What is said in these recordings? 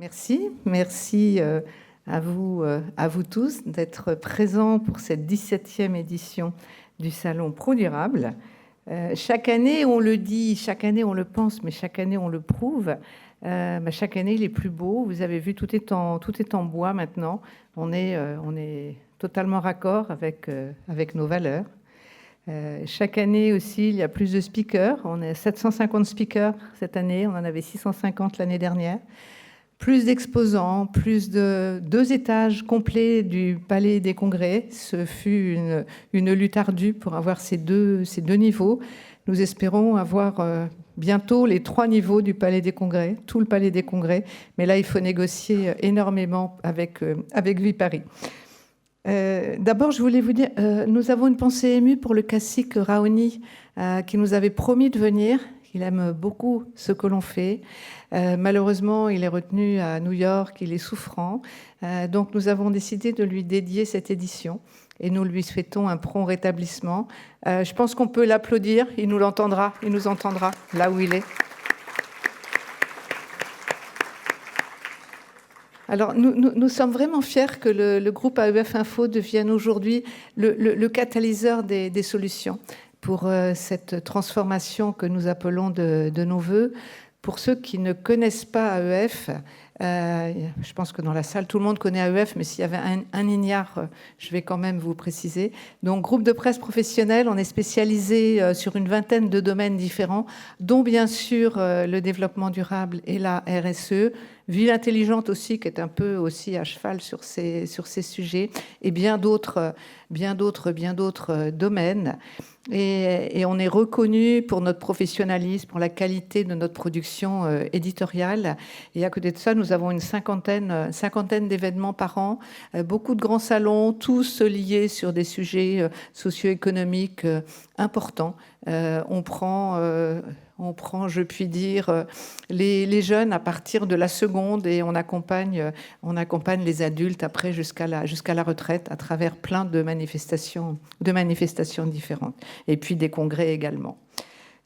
Merci à vous tous d'être présents pour cette 17e édition du Salon Pro Durable. Chaque année, on le dit, chaque année, on le pense, mais chaque année, on le prouve. Chaque année, il est plus beau. Vous avez vu, tout est en bois maintenant. On est totalement raccord avec nos valeurs. Chaque année aussi, il y a plus de speakers. On est 750 speakers cette année. On en avait 650 l'année dernière. Plus d'exposants, plus de 2 étages complets du Palais des Congrès. Ce fut une lutte ardue pour avoir ces deux niveaux. Nous espérons avoir bientôt les 3 niveaux du Palais des Congrès, tout le Palais des Congrès. Mais là, il faut négocier énormément avec Viparis. D'abord, je voulais vous dire, nous avons une pensée émue pour le cacique Raoni qui nous avait promis de venir. Il aime beaucoup ce que l'on fait. Malheureusement, il est retenu à New York, il est souffrant. Donc, nous avons décidé de lui dédier cette édition et nous lui souhaitons un prompt rétablissement. Je pense qu'on peut l'applaudir, il nous l'entendra, il nous entendra là où il est. Alors, nous sommes vraiment fiers que le groupe AEF Info devienne aujourd'hui le catalyseur des solutions pour cette transformation que nous appelons de nos voeux. Pour ceux qui ne connaissent pas AEF, je pense que dans la salle, tout le monde connaît AEF, mais s'il y avait un ignare, je vais quand même vous préciser. Donc, groupe de presse professionnel, on est spécialisé sur une vingtaine de domaines différents, dont bien sûr le développement durable et la RSE, Ville intelligente aussi, qui est un peu aussi à cheval sur ces sujets, et bien d'autres domaines. Et on est reconnu pour notre professionnalisme, pour la qualité de notre production éditoriale. Et à côté de ça, nous avons une cinquantaine d'événements par an, beaucoup de grands salons, tous liés sur des sujets socio-économiques importants. On prend, je puis dire, les jeunes à partir de la seconde et on accompagne les adultes après jusqu'à la retraite à travers plein de manifestations différentes. Et puis des congrès également.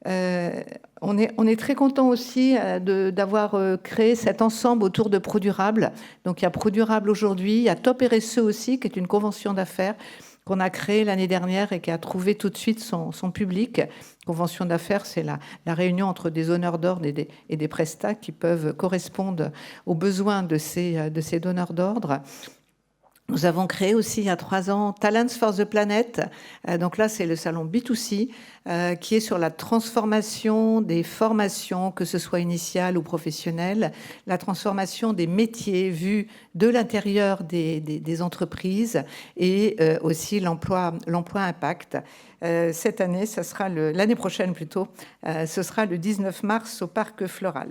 On est très content aussi d'avoir créé cet ensemble autour de ProDurable. Donc il y a ProDurable aujourd'hui, il y a Top RSE aussi, qui est une convention d'affaires qu'on a créée l'année dernière et qui a trouvé tout de suite son public. Convention d'affaires, c'est la réunion entre des donneurs d'ordre et des prestats qui peuvent correspondre aux besoins de ces donneurs d'ordre. Nous avons créé aussi il y a 3 ans Talents for the Planet. Donc là, c'est le salon B2C qui est sur la transformation des formations, que ce soit initiales ou professionnelles, la transformation des métiers vus de l'intérieur des entreprises et aussi l'emploi impact. Cette année, l'année prochaine plutôt, ce sera le 19 mars au Parc Floral.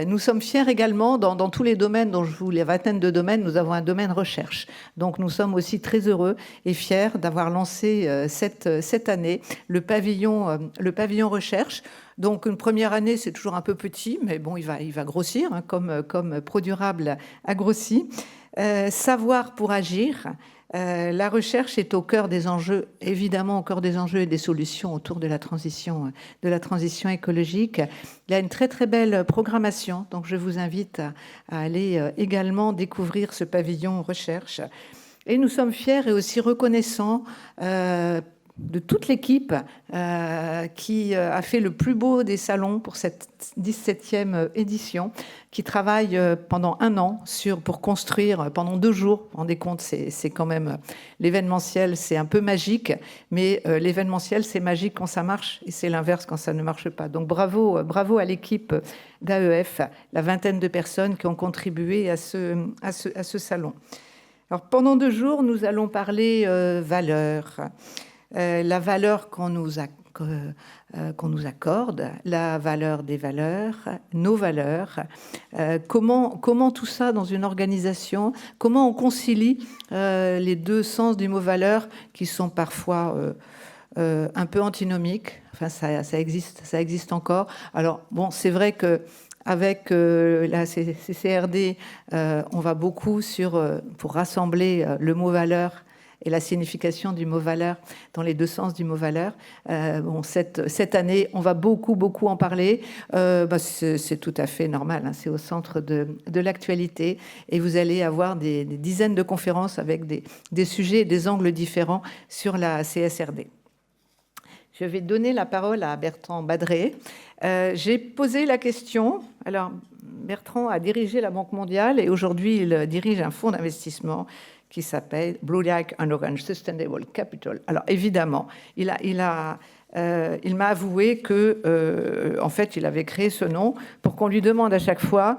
Nous sommes fiers également, dans tous les domaines dont je vous les vingtaine de domaines, nous avons un domaine recherche. Donc nous sommes aussi très heureux et fiers d'avoir lancé cette année le pavillon recherche. Donc une première année, c'est toujours un peu petit, mais bon, il va grossir, hein, comme ProDurable a grossi. Savoir pour agir. La recherche est au cœur des enjeux, évidemment au cœur des enjeux et des solutions autour de la transition écologique. Il y a une très très belle programmation, donc je vous invite à aller également découvrir ce pavillon recherche. Et nous sommes fiers et aussi reconnaissants de toute l'équipe qui a fait le plus beau des salons pour cette 17e édition, qui travaille pendant 1 an pour construire pendant 2 jours. Vous vous rendez compte, c'est quand même l'événementiel, c'est un peu magique, mais l'événementiel, c'est magique quand ça marche et c'est l'inverse quand ça ne marche pas. Donc bravo à l'équipe d'AEF, la vingtaine de personnes qui ont contribué à ce salon. Alors pendant 2 jours, nous allons parler valeurs. La valeur qu'on nous accorde, la valeur des valeurs, nos valeurs, comment tout ça dans une organisation, comment on concilie les 2 sens du mot valeur qui sont parfois un peu antinomiques. Enfin, ça existe encore. Alors bon, c'est vrai que avec la CCRD, on va beaucoup pour rassembler le mot valeur et la signification du mot valeur dans les deux sens du mot valeur. Bon, cette année, on va beaucoup en parler. C'est tout à fait normal, hein, c'est au centre de l'actualité et vous allez avoir des dizaines de conférences avec des sujets et des angles différents sur la CSRD. Je vais donner la parole à Bertrand Badré. J'ai posé la question. Alors, Bertrand a dirigé la Banque mondiale et aujourd'hui, il dirige un fonds d'investissement qui s'appelle Blue Like and Orange Sustainable Capital. Alors, évidemment, il m'a avoué que, en fait, il avait créé ce nom pour qu'on lui demande à chaque fois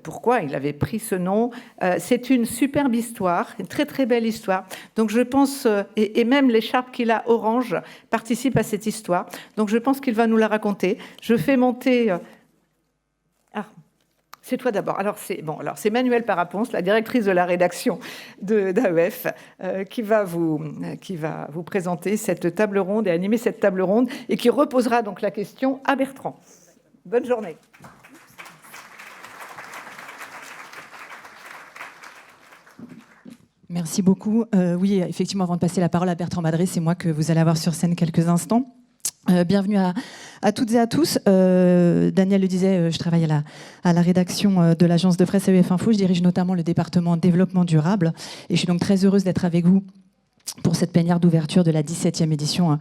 pourquoi il avait pris ce nom. C'est une superbe histoire, une très belle histoire. Donc je pense, et même l'écharpe qu'il a orange participe à cette histoire. Donc je pense qu'il va nous la raconter. Je fais monter... c'est toi d'abord. Alors c'est Manuelle Paraponce, la directrice de la rédaction d'AEF, qui va vous présenter cette table ronde et animer cette table ronde et qui reposera donc la question à Bertrand. Bonne journée. Merci beaucoup. Oui, effectivement, avant de passer la parole à Bertrand Badré, c'est moi que vous allez avoir sur scène quelques instants. Bienvenue à toutes et à tous. Daniel le disait, je travaille à la rédaction de l'agence de presse AEF Info. Je dirige notamment le département développement durable. Et je suis donc très heureuse d'être avec vous pour cette plénière d'ouverture de la 17e édition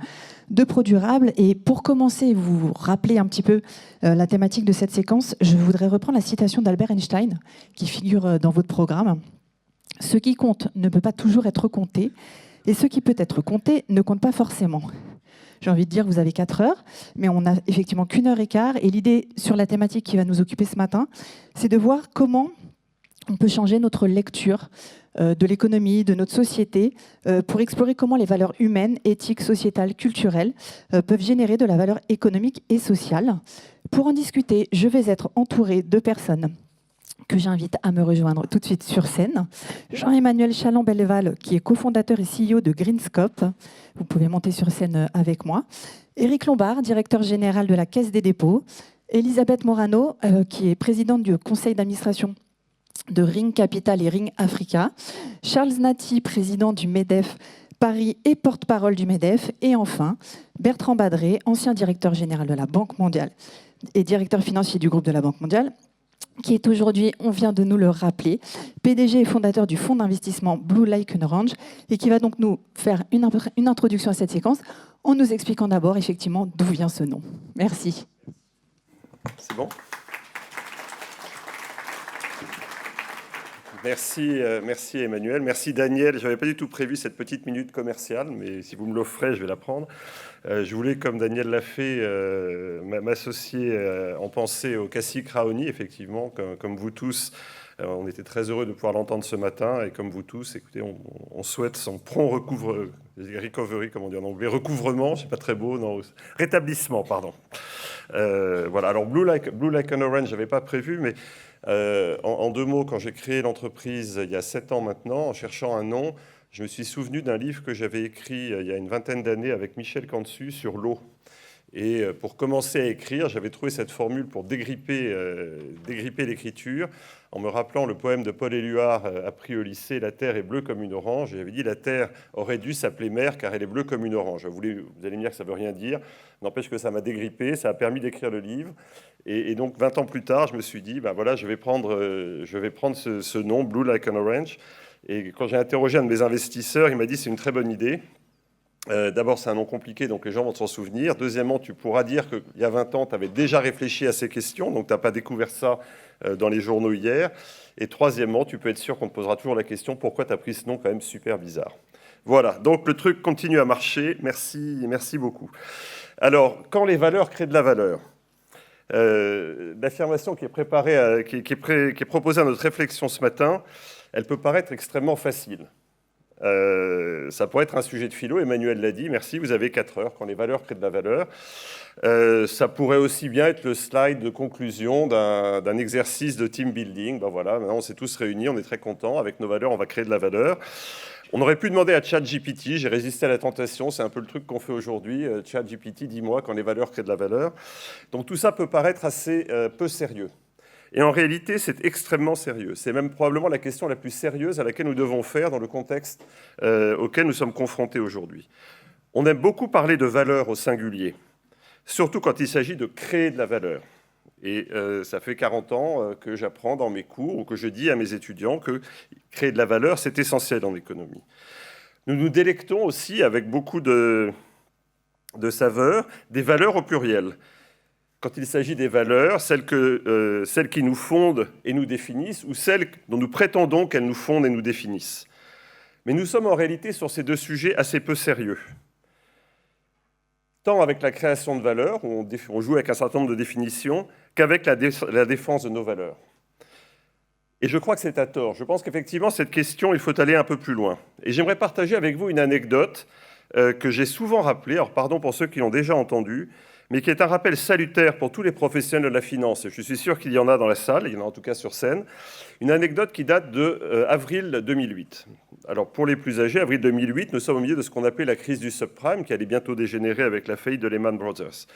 de ProDurable. Et pour commencer et vous rappeler un petit peu la thématique de cette séquence, je voudrais reprendre la citation d'Albert Einstein qui figure dans votre programme. « Ce qui compte ne peut pas toujours être compté, et ce qui peut être compté ne compte pas forcément. » J'ai envie de dire, vous avez 4 heures, mais on n'a effectivement qu'1 heure et quart. Et l'idée sur la thématique qui va nous occuper ce matin, c'est de voir comment on peut changer notre lecture de l'économie, de notre société, pour explorer comment les valeurs humaines, éthiques, sociétales, culturelles peuvent générer de la valeur économique et sociale. Pour en discuter, je vais être entourée de personnes que j'invite à me rejoindre tout de suite sur scène. Jean-Emmanuel Chaland-Belleval, qui est cofondateur et CEO de Greenscope. Vous pouvez monter sur scène avec moi. Éric Lombard, directeur général de la Caisse des dépôts. Elisabeth Morano, qui est présidente du conseil d'administration de Ring Capital et Ring Africa. Charles Nati, président du MEDEF Paris et porte-parole du MEDEF. Et enfin, Bertrand Badré, ancien directeur général de la Banque mondiale et directeur financier du groupe de la Banque mondiale, qui est aujourd'hui, on vient de nous le rappeler, PDG et fondateur du fonds d'investissement Blue Like and Orange, et qui va donc nous faire une introduction à cette séquence en nous expliquant d'abord effectivement d'où vient ce nom. Merci. C'est bon ? Merci Emmanuel, merci Daniel. Je n'avais pas du tout prévu cette petite minute commerciale, mais si vous me l'offrez, je vais la prendre. Je voulais, comme Daniel l'a fait, m'associer en pensée au Cassie Raoni, effectivement, comme vous tous. On était très heureux de pouvoir l'entendre ce matin, et comme vous tous, écoutez, on souhaite son prompt recovery, comme on dit en anglais, recouvrement, c'est pas très beau, non, rétablissement, pardon. Voilà, alors Blue Like and Orange, je n'avais pas prévu, mais en 2 mots, quand j'ai créé l'entreprise il y a 7 ans maintenant, en cherchant un nom, je me suis souvenu d'un livre que j'avais écrit il y a une vingtaine d'années avec Michel Cantu sur l'eau. Et pour commencer à écrire, j'avais trouvé cette formule pour dégripper l'écriture, en me rappelant le poème de Paul Éluard appris au lycée, « La terre est bleue comme une orange ». Et j'avais dit « La terre aurait dû s'appeler mer car elle est bleue comme une orange ». Vous allez me dire que ça ne veut rien dire, n'empêche que ça m'a dégrippé, ça a permis d'écrire le livre. Et donc 20 ans plus tard, je me suis dit, ben voilà, je vais prendre ce nom, Blue Like an Orange. Et quand j'ai interrogé un de mes investisseurs, il m'a dit, c'est une très bonne idée. D'abord, c'est un nom compliqué, donc les gens vont s'en souvenir. Deuxièmement, tu pourras dire qu'il y a 20 ans, tu avais déjà réfléchi à ces questions, donc tu n'as pas découvert ça dans les journaux hier. Et troisièmement, tu peux être sûr qu'on te posera toujours la question, pourquoi tu as pris ce nom quand même super bizarre. Voilà, donc le truc continue à marcher. Merci beaucoup. Alors, quand les valeurs créent de la valeur, l'affirmation qui est proposée à notre réflexion ce matin, elle peut paraître extrêmement facile. Ça pourrait être un sujet de philo, Emmanuel l'a dit, merci, vous avez 4 heures, quand les valeurs créent de la valeur. Ça pourrait aussi bien être le slide de conclusion d'un exercice de team building. Ben voilà, maintenant on s'est tous réunis, on est très contents, avec nos valeurs, on va créer de la valeur. On aurait pu demander à ChatGPT, j'ai résisté à la tentation, c'est un peu le truc qu'on fait aujourd'hui. ChatGPT, dis-moi quand les valeurs créent de la valeur. Donc tout ça peut paraître assez peu sérieux. Et en réalité, c'est extrêmement sérieux. C'est même probablement la question la plus sérieuse à laquelle nous devons faire dans le contexte auquel nous sommes confrontés aujourd'hui. On aime beaucoup parler de valeur au singulier, surtout quand il s'agit de créer de la valeur. Et ça fait 40 ans que j'apprends dans mes cours ou que je dis à mes étudiants que créer de la valeur, c'est essentiel en économie. Nous nous délectons aussi avec beaucoup de saveur des valeurs au pluriel. Quand il s'agit des valeurs, celles qui nous fondent et nous définissent, ou celles dont nous prétendons qu'elles nous fondent et nous définissent. Mais nous sommes en réalité sur ces deux sujets assez peu sérieux. Tant avec la création de valeurs, où on joue avec un certain nombre de définitions, qu'avec la défense de nos valeurs. Et je crois que c'est à tort. Je pense qu'effectivement, cette question, il faut aller un peu plus loin. Et j'aimerais partager avec vous une anecdote que j'ai souvent rappelée, alors pardon pour ceux qui l'ont déjà entendue, mais qui est un rappel salutaire pour tous les professionnels de la finance. Je suis sûr qu'il y en a dans la salle, il y en a en tout cas sur scène. Une anecdote qui date d'avril 2008. Alors pour les plus âgés, avril 2008, nous sommes au milieu de ce qu'on appelait la crise du subprime, qui allait bientôt dégénérer avec la faillite de Lehman Brothers.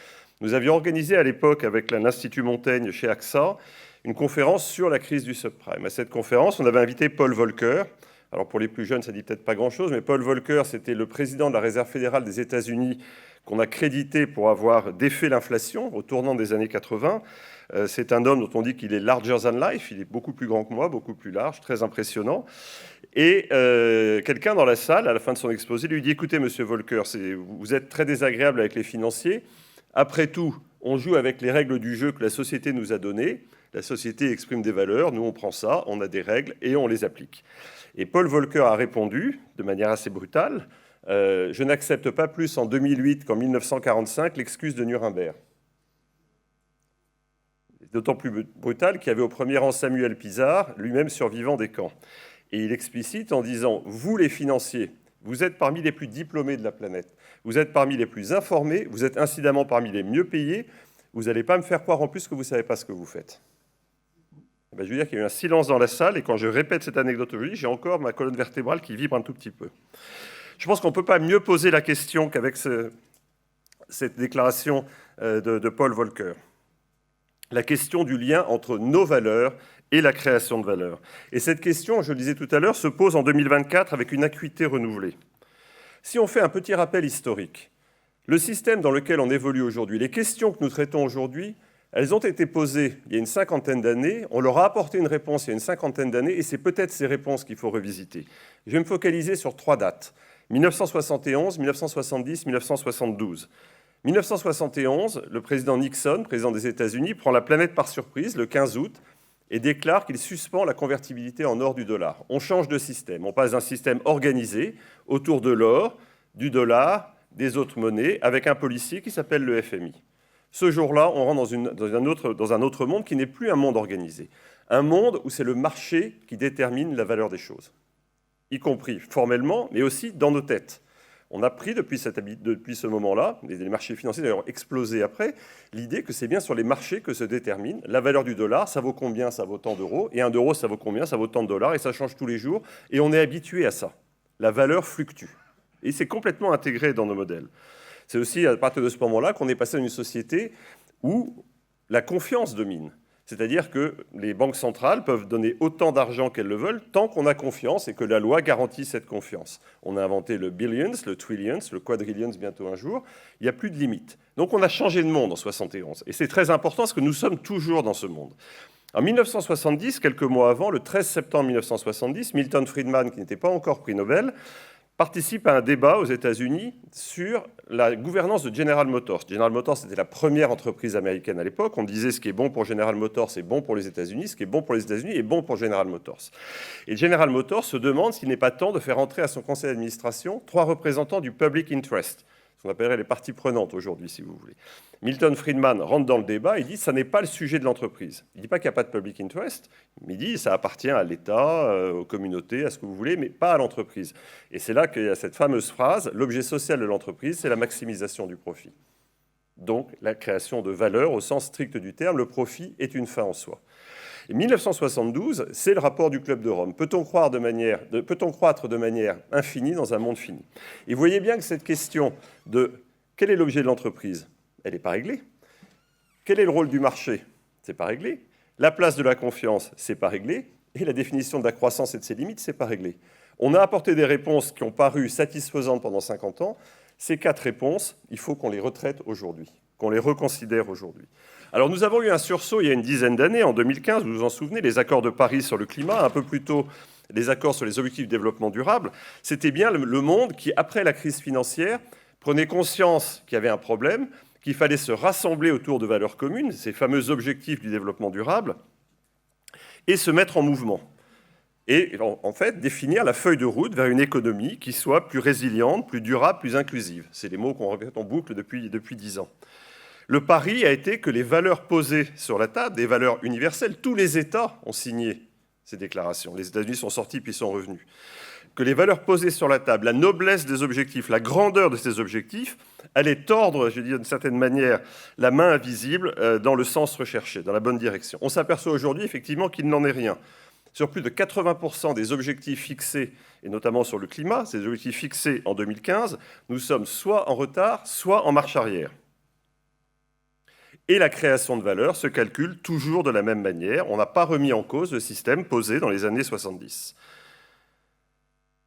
Nous avions organisé à l'époque avec l'Institut Montaigne chez AXA une conférence sur la crise du subprime. À cette conférence, on avait invité Paul Volcker. Alors pour les plus jeunes, ça ne dit peut-être pas grand-chose, mais Paul Volcker, c'était le président de la Réserve fédérale des États-Unis qu'on a crédité pour avoir défait l'inflation au tournant des années 80. C'est un homme dont on dit qu'il est larger than life, il est beaucoup plus grand que moi, beaucoup plus large, très impressionnant. Et quelqu'un dans la salle, à la fin de son exposé, lui dit « Écoutez, monsieur Volcker, vous êtes très désagréable avec les financiers. Après tout, on joue avec les règles du jeu que la société nous a données. La société exprime des valeurs, nous on prend ça, on a des règles et on les applique. » Et Paul Volcker a répondu, de manière assez brutale, « Je n'accepte pas plus en 2008 qu'en 1945 l'excuse de Nuremberg. » D'autant plus brutal qu'il y avait au premier rang Samuel Pisard, lui-même survivant des camps. Et il explicite en disant « Vous les financiers, vous êtes parmi les plus diplômés de la planète, vous êtes parmi les plus informés, vous êtes incidemment parmi les mieux payés, vous n'allez pas me faire croire en plus que vous ne savez pas ce que vous faites. » Je veux dire qu'il y a eu un silence dans la salle, et quand je répète cette anecdote aujourd'hui, j'ai encore ma colonne vertébrale qui vibre un tout petit peu. Je pense qu'on ne peut pas mieux poser la question qu'avec cette déclaration de Paul Volcker. La question du lien entre nos valeurs et la création de valeur. Et cette question, je le disais tout à l'heure, se pose en 2024 avec une acuité renouvelée. Si on fait un petit rappel historique, le système dans lequel on évolue aujourd'hui, les questions que nous traitons aujourd'hui, elles ont été posées il y a une cinquantaine d'années, on leur a apporté une réponse il y a une cinquantaine d'années, et c'est peut-être ces réponses qu'il faut revisiter. Je vais me focaliser sur 3 dates. 1971, 1970, 1972. 1971, le président Nixon, président des États-Unis, prend la planète par surprise le 15 août et déclare qu'il suspend la convertibilité en or du dollar. On change de système. On passe d'un système organisé autour de l'or, du dollar, des autres monnaies, avec un policier qui s'appelle le FMI. Ce jour-là, on rentre dans un autre monde qui n'est plus un monde organisé. Un monde où c'est le marché qui détermine la valeur des choses, y compris formellement, mais aussi dans nos têtes. On a pris depuis ce moment-là, les marchés financiers d'ailleurs ont explosé après, l'idée que c'est bien sur les marchés que se détermine la valeur du dollar, ça vaut combien, ça vaut tant d'euros, et 1 euro, ça vaut combien, ça vaut tant de dollars, et ça change tous les jours, et on est habitué à ça. La valeur fluctue. Et c'est complètement intégré dans nos modèles. C'est aussi à partir de ce moment-là qu'on est passé à une société où la confiance domine. C'est-à-dire que les banques centrales peuvent donner autant d'argent qu'elles le veulent tant qu'on a confiance et que la loi garantit cette confiance. On a inventé le billions, le trillions, le quadrillions bientôt un jour. Il n'y a plus de limite. Donc on a changé de monde en 71. Et c'est très important parce que nous sommes toujours dans ce monde. En 1970, quelques mois avant, le 13 septembre 1970, Milton Friedman, qui n'était pas encore prix Nobel, participe à un débat aux États-Unis sur la gouvernance de General Motors. General Motors, c'était la première entreprise américaine à l'époque. On disait ce qui est bon pour General Motors est bon pour les États-Unis, ce qui est bon pour les États-Unis est bon pour General Motors. Et General Motors se demande s'il n'est pas temps de faire entrer à son conseil d'administration 3 représentants du public interest, ce qu'on appellerait les parties prenantes aujourd'hui, si vous voulez. Milton Friedman rentre dans le débat et dit « ça n'est pas le sujet de l'entreprise ». Il ne dit pas qu'il n'y a pas de public interest, mais il dit « ça appartient à l'État, aux communautés, à ce que vous voulez, mais pas à l'entreprise ». Et c'est là qu'il y a cette fameuse phrase « l'objet social de l'entreprise, c'est la maximisation du profit ». Donc la création de valeur au sens strict du terme, le profit est une fin en soi. Et 1972, c'est le rapport du Club de Rome. Peut-on croître de manière infinie dans un monde fini? Et vous voyez bien que cette question de quel est l'objet de l'entreprise, elle n'est pas réglée. Quel est le rôle du marché? Ce n'est pas réglé. La place de la confiance, c'est pas réglé. Et la définition de la croissance et de ses limites, c'est pas réglé. On a apporté des réponses qui ont paru satisfaisantes pendant 50 ans. Ces 4 réponses, il faut qu'on les retraite aujourd'hui, qu'on les reconsidère aujourd'hui. Alors nous avons eu un sursaut il y a une dizaine d'années, en 2015, vous vous en souvenez, les accords de Paris sur le climat, un peu plus tôt les accords sur les objectifs de développement durable. C'était bien le monde qui, après la crise financière, prenait conscience qu'il y avait un problème, qu'il fallait se rassembler autour de valeurs communes, ces fameux objectifs du développement durable, et se mettre en mouvement. Et en fait, définir la feuille de route vers une économie qui soit plus résiliente, plus durable, plus inclusive. C'est les mots qu'on répète en boucle depuis 10 ans. Le pari a été que les valeurs posées sur la table, des valeurs universelles, tous les États ont signé ces déclarations. Les États-Unis sont sortis puis sont revenus. Que les valeurs posées sur la table, la noblesse des objectifs, la grandeur de ces objectifs, allaient tordre, je dis d'une certaine manière, la main invisible dans le sens recherché, dans la bonne direction. On s'aperçoit aujourd'hui effectivement qu'il n'en est rien. Sur plus de 80% des objectifs fixés, et notamment sur le climat, ces objectifs fixés en 2015, nous sommes soit en retard, soit en marche arrière. Et la création de valeur se calcule toujours de la même manière. On n'a pas remis en cause le système posé dans les années 70.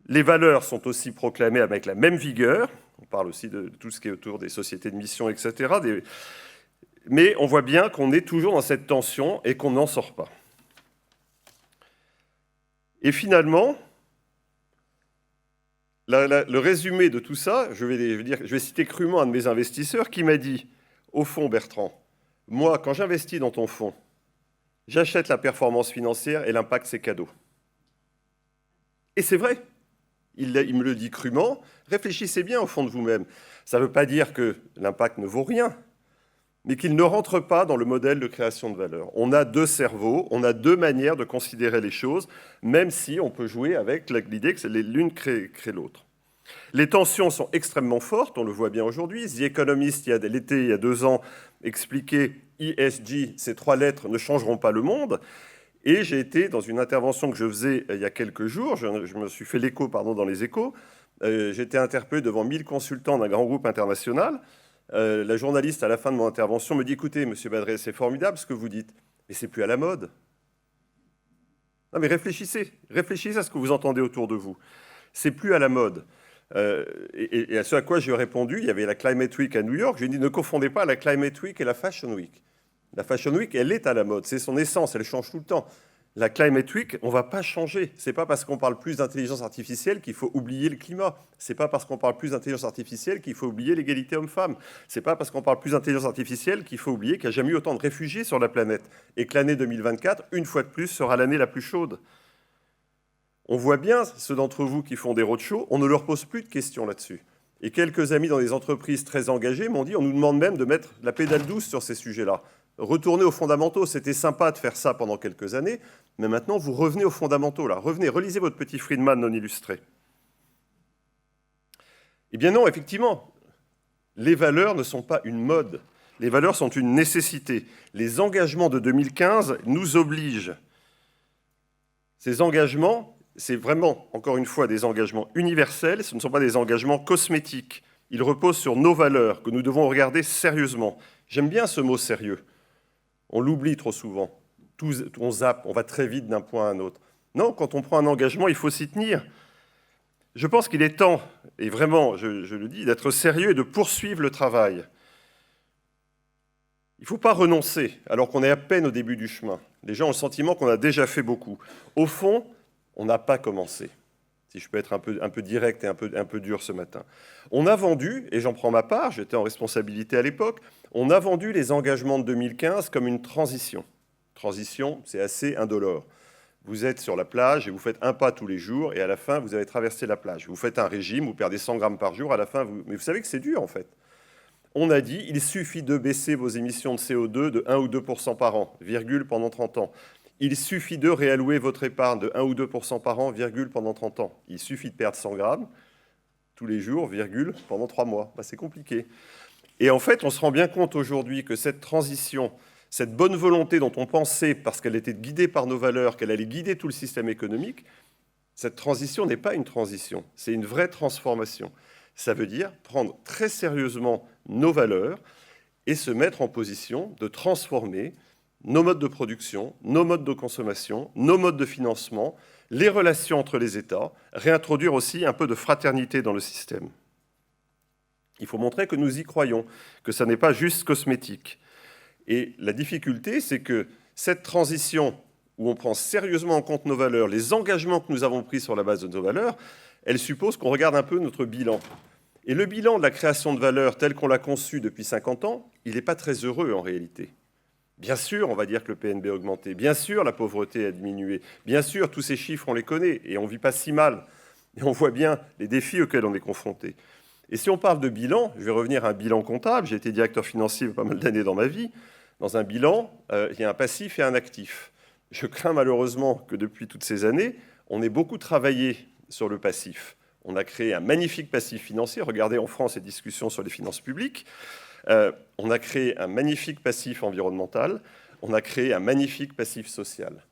Les valeurs sont aussi proclamées avec la même vigueur. On parle aussi de tout ce qui est autour des sociétés de mission, etc. Mais on voit bien qu'on est toujours dans cette tension et qu'on n'en sort pas. Et finalement, le résumé de tout ça, je vais citer crûment un de mes investisseurs qui m'a dit, au fond, Bertrand, moi, quand j'investis dans ton fonds, j'achète la performance financière et l'impact, c'est cadeau. Et c'est vrai. Il me le dit crûment. Réfléchissez bien au fond de vous-même. Ça ne veut pas dire que l'impact ne vaut rien, mais qu'il ne rentre pas dans le modèle de création de valeur. On a 2 cerveaux, on a 2 manières de considérer les choses, même si on peut jouer avec l'idée que l'une crée l'autre. Les tensions sont extrêmement fortes, on le voit bien aujourd'hui. The Economist, l'été, il y a 2 ans, expliquait ESG, ces 3 lettres ne changeront pas le monde. Et j'ai été dans une intervention que je faisais il y a quelques jours, je me suis fait l'écho dans les échos, j'ai été interpellé devant 1000 consultants d'un grand groupe international. La journaliste, à la fin de mon intervention, me dit « Écoutez, monsieur Badré, c'est formidable ce que vous dites, mais c'est plus à la mode. » Non mais réfléchissez à ce que vous entendez autour de vous. C'est plus à la mode. Et à ce à quoi j'ai répondu, il y avait la Climate Week à New York, j'ai dit « Ne confondez pas la Climate Week et la Fashion Week. » La Fashion Week, elle est à la mode, c'est son essence, elle change tout le temps. La Climate Week, on ne va pas changer. Ce n'est pas parce qu'on parle plus d'intelligence artificielle qu'il faut oublier le climat. Ce n'est pas parce qu'on parle plus d'intelligence artificielle qu'il faut oublier l'égalité homme-femme. Ce n'est pas parce qu'on parle plus d'intelligence artificielle qu'il faut oublier qu'il n'y a jamais eu autant de réfugiés sur la planète. Et que l'année 2024, une fois de plus, sera l'année la plus chaude. On voit bien, ceux d'entre vous qui font des roadshows, on ne leur pose plus de questions là-dessus. Et quelques amis dans des entreprises très engagées m'ont dit, on nous demande même de mettre la pédale douce sur ces sujets-là. Retournez aux fondamentaux, c'était sympa de faire ça pendant quelques années, mais maintenant vous revenez aux fondamentaux, là. Revenez, relisez votre petit Friedman non illustré. Eh bien non, effectivement, les valeurs ne sont pas une mode, les valeurs sont une nécessité. Les engagements de 2015 nous obligent. Ces engagements, c'est vraiment, encore une fois, des engagements universels, ce ne sont pas des engagements cosmétiques. Ils reposent sur nos valeurs, que nous devons regarder sérieusement. J'aime bien ce mot « sérieux ». On l'oublie trop souvent. On zappe, on va très vite d'un point à un autre. Non, quand on prend un engagement, il faut s'y tenir. Je pense qu'il est temps, et vraiment, je le dis, d'être sérieux et de poursuivre le travail. Il ne faut pas renoncer, alors qu'on est à peine au début du chemin. Les gens ont le sentiment qu'on a déjà fait beaucoup. Au fond, on n'a pas commencé. Si je peux être un peu direct et un peu dur ce matin. On a vendu, et j'en prends ma part, j'étais en responsabilité à l'époque, on a vendu les engagements de 2015 comme une transition. Transition, c'est assez indolore. Vous êtes sur la plage et vous faites un pas tous les jours, et à la fin, vous avez traversé la plage. Vous faites un régime, vous perdez 100 grammes par jour, à la fin, mais vous savez que c'est dur, en fait. On a dit, il suffit de baisser vos émissions de CO2 de 1 ou 2% par an, virgule, pendant 30 ans. Il suffit de réallouer votre épargne de 1 ou 2% par an, virgule, pendant 30 ans. Il suffit de perdre 100 grammes tous les jours, virgule, pendant 3 mois. C'est compliqué. Et en fait, on se rend bien compte aujourd'hui que cette transition, cette bonne volonté dont on pensait, parce qu'elle était guidée par nos valeurs, qu'elle allait guider tout le système économique, cette transition n'est pas une transition, c'est une vraie transformation. Ça veut dire prendre très sérieusement nos valeurs et se mettre en position de transformer nos modes de production, nos modes de consommation, nos modes de financement, les relations entre les États, réintroduire aussi un peu de fraternité dans le système. Il faut montrer que nous y croyons, que ça n'est pas juste cosmétique. Et la difficulté, c'est que cette transition où on prend sérieusement en compte nos valeurs, les engagements que nous avons pris sur la base de nos valeurs, elle suppose qu'on regarde un peu notre bilan. Et le bilan de la création de valeur tel qu'on l'a conçu depuis 50 ans, il n'est pas très heureux en réalité. Bien sûr, on va dire que le PNB a augmenté. Bien sûr, la pauvreté a diminué. Bien sûr, tous ces chiffres, on les connaît et on ne vit pas si mal. Et on voit bien les défis auxquels on est confronté. Et si on parle de bilan, je vais revenir à un bilan comptable. J'ai été directeur financier pas mal d'années dans ma vie. Dans un bilan, il y a un passif et un actif. Je crains malheureusement que depuis toutes ces années, on ait beaucoup travaillé sur le passif. On a créé un magnifique passif financier. Regardez en France les discussions sur les finances publiques. On a créé un magnifique passif environnemental. On a créé un magnifique passif social.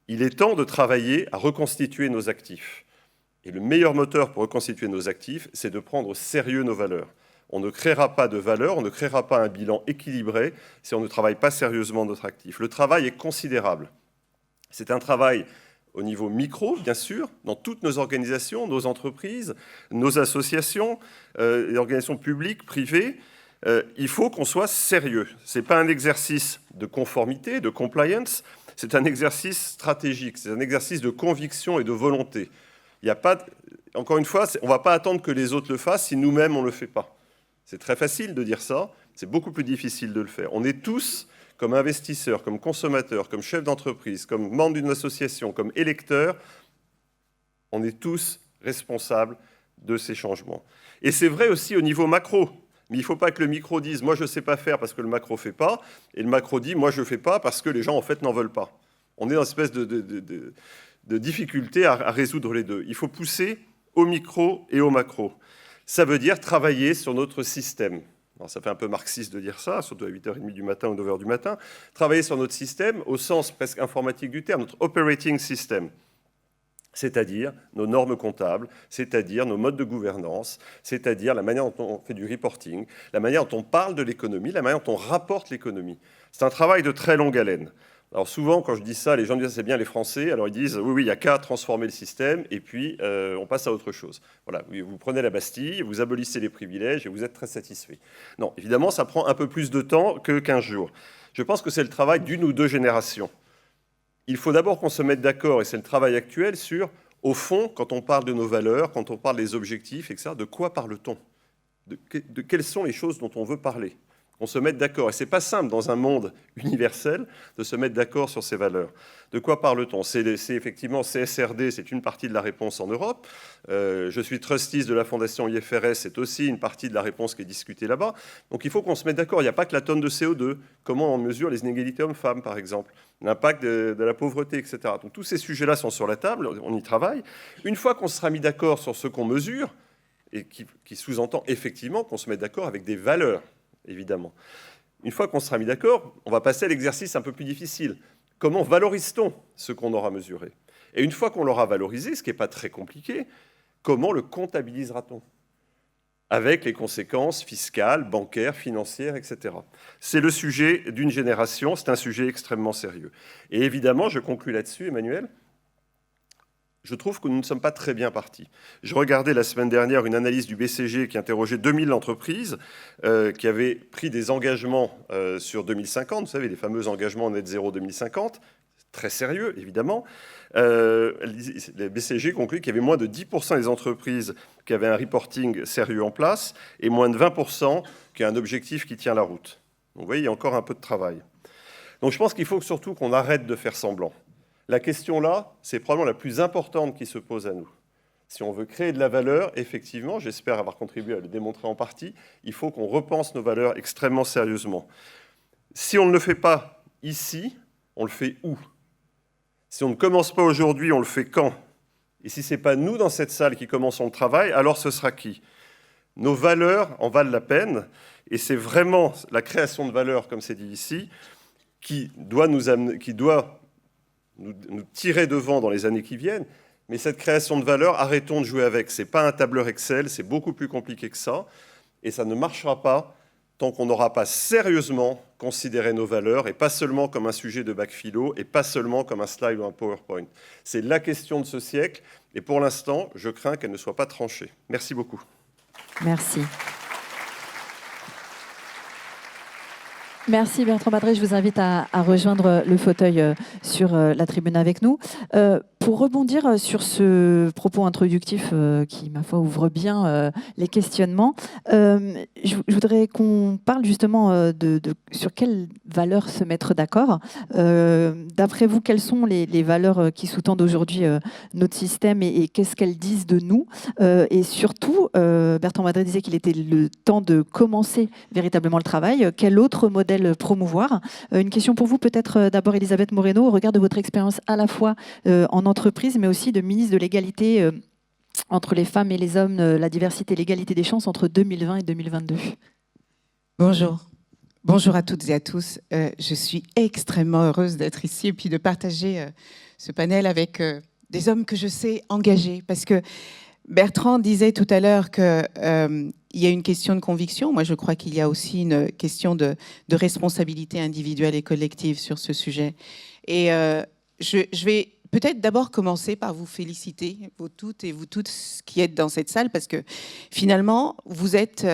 Il est temps de travailler à reconstituer nos actifs. Et le meilleur moteur pour reconstituer nos actifs, c'est de prendre au sérieux nos valeurs. On ne créera pas de valeur, on ne créera pas un bilan équilibré si on ne travaille pas sérieusement notre actif. Le travail est considérable. C'est un travail au niveau micro, bien sûr, dans toutes nos organisations, nos entreprises, nos associations, les organisations publiques, privées. Il faut qu'on soit sérieux. Ce n'est pas un exercice de conformité, de compliance, c'est un exercice stratégique, c'est un exercice de conviction et de volonté. Il n'y a pas, encore une fois, on ne va pas attendre que les autres le fassent si nous-mêmes on ne le fait pas. C'est très facile de dire ça, c'est beaucoup plus difficile de le faire. On est tous, comme investisseurs, comme consommateurs, comme chefs d'entreprise, comme membres d'une association, comme électeurs, on est tous responsables de ces changements. Et c'est vrai aussi au niveau macro. Mais il ne faut pas que le micro dise « moi je ne sais pas faire parce que le macro ne fait pas » et le macro dit « moi je ne fais pas parce que les gens en fait n'en veulent pas ». On est dans une espèce de difficulté à résoudre les deux. Il faut pousser au micro et au macro. Ça veut dire travailler sur notre système. Alors, ça fait un peu marxiste de dire ça, surtout à 8h30 du matin ou 9h du matin. Travailler sur notre système au sens presque informatique du terme, notre operating system. C'est-à-dire nos normes comptables, c'est-à-dire nos modes de gouvernance, c'est-à-dire la manière dont on fait du reporting, la manière dont on parle de l'économie, la manière dont on rapporte l'économie. C'est un travail de très longue haleine. Alors souvent, quand je dis ça, les gens me disent « c'est bien les Français », alors ils disent « oui, il n'y a qu'à transformer le système et puis on passe à autre chose ». Voilà, vous prenez la Bastille, vous abolissez les privilèges et vous êtes très satisfait. Non, évidemment, ça prend un peu plus de temps que 15 jours. Je pense que c'est le travail d'une ou deux générations. Il faut d'abord qu'on se mette d'accord, et c'est le travail actuel, sur, au fond, quand on parle de nos valeurs, quand on parle des objectifs, etc., de quoi parle-t-on ? De quelles sont les choses dont on veut parler ? On se mette d'accord. Et ce n'est pas simple, dans un monde universel, de se mettre d'accord sur ces valeurs. De quoi parle-t-on ? C'est effectivement CSRD, c'est une partie de la réponse en Europe. Je suis trustee de la fondation IFRS, c'est aussi une partie de la réponse qui est discutée là-bas. Donc il faut qu'on se mette d'accord. Il n'y a pas que la tonne de CO2. Comment on mesure les inégalités hommes-femmes, par exemple ? L'impact de la pauvreté, etc. Donc tous ces sujets-là sont sur la table, on y travaille. Une fois qu'on sera mis d'accord sur ce qu'on mesure, et qui sous-entend effectivement qu'on se mette d'accord avec des valeurs, évidemment. Une fois qu'on sera mis d'accord, on va passer à l'exercice un peu plus difficile. Comment valorise-t-on ce qu'on aura mesuré ? Et une fois qu'on l'aura valorisé, ce qui n'est pas très compliqué, comment le comptabilisera-t-on ? Avec les conséquences fiscales, bancaires, financières, etc. C'est le sujet d'une génération, c'est un sujet extrêmement sérieux. Et évidemment, je conclus là-dessus, Emmanuel, je trouve que nous ne sommes pas très bien partis. Je regardais la semaine dernière une analyse du BCG qui interrogeait 2000 entreprises qui avaient pris des engagements sur 2050, vous savez, les fameux engagements net zéro 2050, très sérieux, évidemment. Le BCG conclut qu'il y avait moins de 10% des entreprises qui avaient un reporting sérieux en place et moins de 20% qui ont un objectif qui tient la route. Donc, vous voyez, il y a encore un peu de travail. Donc, je pense qu'il faut surtout qu'on arrête de faire semblant. La question là, c'est probablement la plus importante qui se pose à nous. Si on veut créer de la valeur, effectivement, j'espère avoir contribué à le démontrer en partie, il faut qu'on repense nos valeurs extrêmement sérieusement. Si on ne le fait pas ici, on le fait où ? Si on ne commence pas aujourd'hui, on le fait quand ? Et si ce n'est pas nous dans cette salle qui commençons le travail, alors ce sera qui ? Nos valeurs en valent la peine, et c'est vraiment la création de valeur, comme c'est dit ici, qui doit nous tirer devant dans les années qui viennent. Mais cette création de valeur, arrêtons de jouer avec. Ce n'est pas un tableur Excel, c'est beaucoup plus compliqué que ça. Et ça ne marchera pas tant qu'on n'aura pas sérieusement considérer nos valeurs, et pas seulement comme un sujet de bac philo, et pas seulement comme un slide ou un PowerPoint. C'est la question de ce siècle, et pour l'instant, je crains qu'elle ne soit pas tranchée. Merci beaucoup. Merci. Merci Bertrand Badré, je vous invite à rejoindre le fauteuil sur la tribune avec nous. Pour rebondir sur ce propos introductif qui, ma foi, ouvre bien les questionnements, je voudrais qu'on parle justement sur quelles valeurs se mettre d'accord. D'après vous, quelles sont les valeurs qui sous-tendent aujourd'hui notre système et qu'est-ce qu'elles disent de nous? Et surtout, Bertrand Badré disait qu'il était le temps de commencer véritablement le travail. Quel autre modèle promouvoir? Une question pour vous, peut-être d'abord Elisabeth Moreno, au regard de votre expérience à la fois en entreprise, mais aussi de ministre de l'égalité entre les femmes et les hommes, la diversité et l'égalité des chances entre 2020 et 2022. Bonjour. Bonjour à toutes et à tous. Je suis extrêmement heureuse d'être ici et puis de partager ce panel avec des hommes que je sais engagés. Parce que Bertrand disait tout à l'heure qu'il y a une question de conviction. Moi, je crois qu'il y a aussi une question de responsabilité individuelle et collective sur ce sujet. Et je vais peut-être d'abord commencer par vous féliciter, vous toutes et vous toutes qui êtes dans cette salle, parce que finalement, vous êtes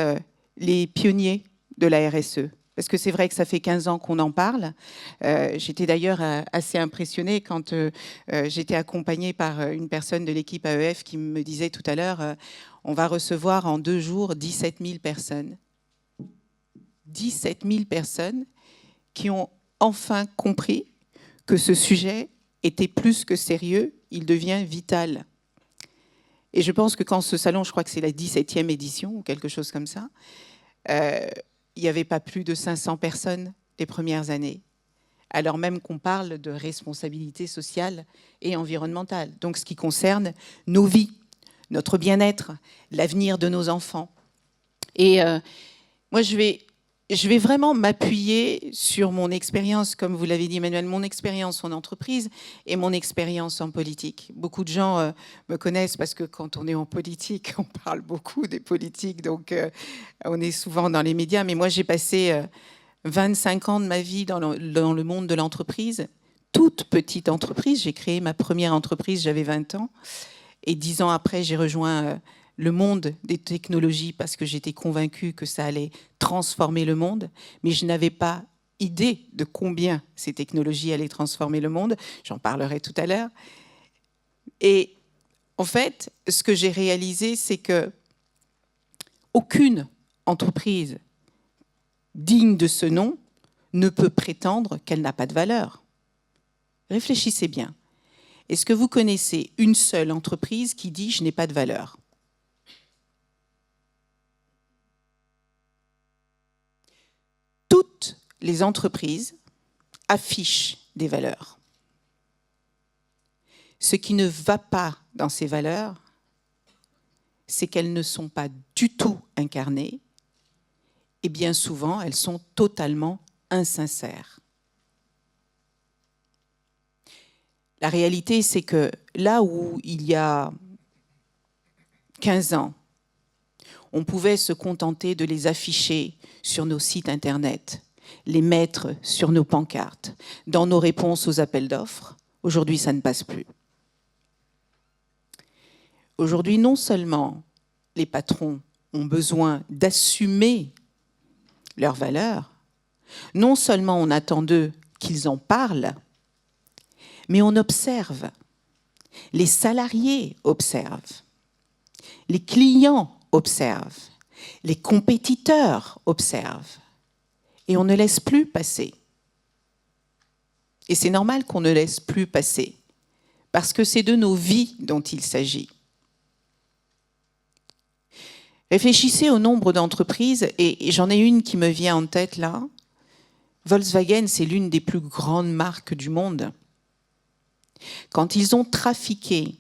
les pionniers de la RSE. Parce que c'est vrai que ça fait 15 ans qu'on en parle. J'étais d'ailleurs assez impressionnée quand j'étais accompagnée par une personne de l'équipe AEF qui me disait tout à l'heure on va recevoir en 2 jours 17 000 personnes. 17 000 personnes qui ont enfin compris que ce sujet était plus que sérieux, il devient vital. Et je pense que quand ce salon, je crois que c'est la 17e édition ou quelque chose comme ça, il n'y avait pas plus de 500 personnes les premières années, alors même qu'on parle de responsabilité sociale et environnementale. Donc ce qui concerne nos vies, notre bien-être, l'avenir de nos enfants. Et moi, je vais vraiment m'appuyer sur mon expérience, comme vous l'avez dit Emmanuel, mon expérience en entreprise et mon expérience en politique. Beaucoup de gens me connaissent parce que quand on est en politique, on parle beaucoup des politiques, donc on est souvent dans les médias. Mais moi, j'ai passé 25 ans de ma vie dans le monde de l'entreprise, toute petite entreprise. J'ai créé ma première entreprise, j'avais 20 ans. Et 10 ans après, j'ai rejoint le monde des technologies parce que j'étais convaincue que ça allait transformer le monde, mais je n'avais pas idée de combien ces technologies allaient transformer le monde. J'en parlerai tout à l'heure. Et en fait, ce que j'ai réalisé, c'est que aucune entreprise digne de ce nom ne peut prétendre qu'elle n'a pas de valeur. Réfléchissez bien. Est-ce que vous connaissez une seule entreprise qui dit « je n'ai pas de valeur » ? Toutes les entreprises affichent des valeurs. Ce qui ne va pas dans ces valeurs, c'est qu'elles ne sont pas du tout incarnées et bien souvent, elles sont totalement insincères. La réalité, c'est que là où il y a 15 ans, on pouvait se contenter de les afficher sur nos sites Internet, les mettre sur nos pancartes, dans nos réponses aux appels d'offres. Aujourd'hui, ça ne passe plus. Aujourd'hui, non seulement les patrons ont besoin d'assumer leurs valeurs, non seulement on attend d'eux qu'ils en parlent, mais on observe, les salariés observent, les clients observent, les compétiteurs observent, et on ne laisse plus passer. Et c'est normal qu'on ne laisse plus passer, parce que c'est de nos vies dont il s'agit. Réfléchissez au nombre d'entreprises, et j'en ai une qui me vient en tête là. Volkswagen, c'est l'une des plus grandes marques du monde. Quand ils ont trafiqué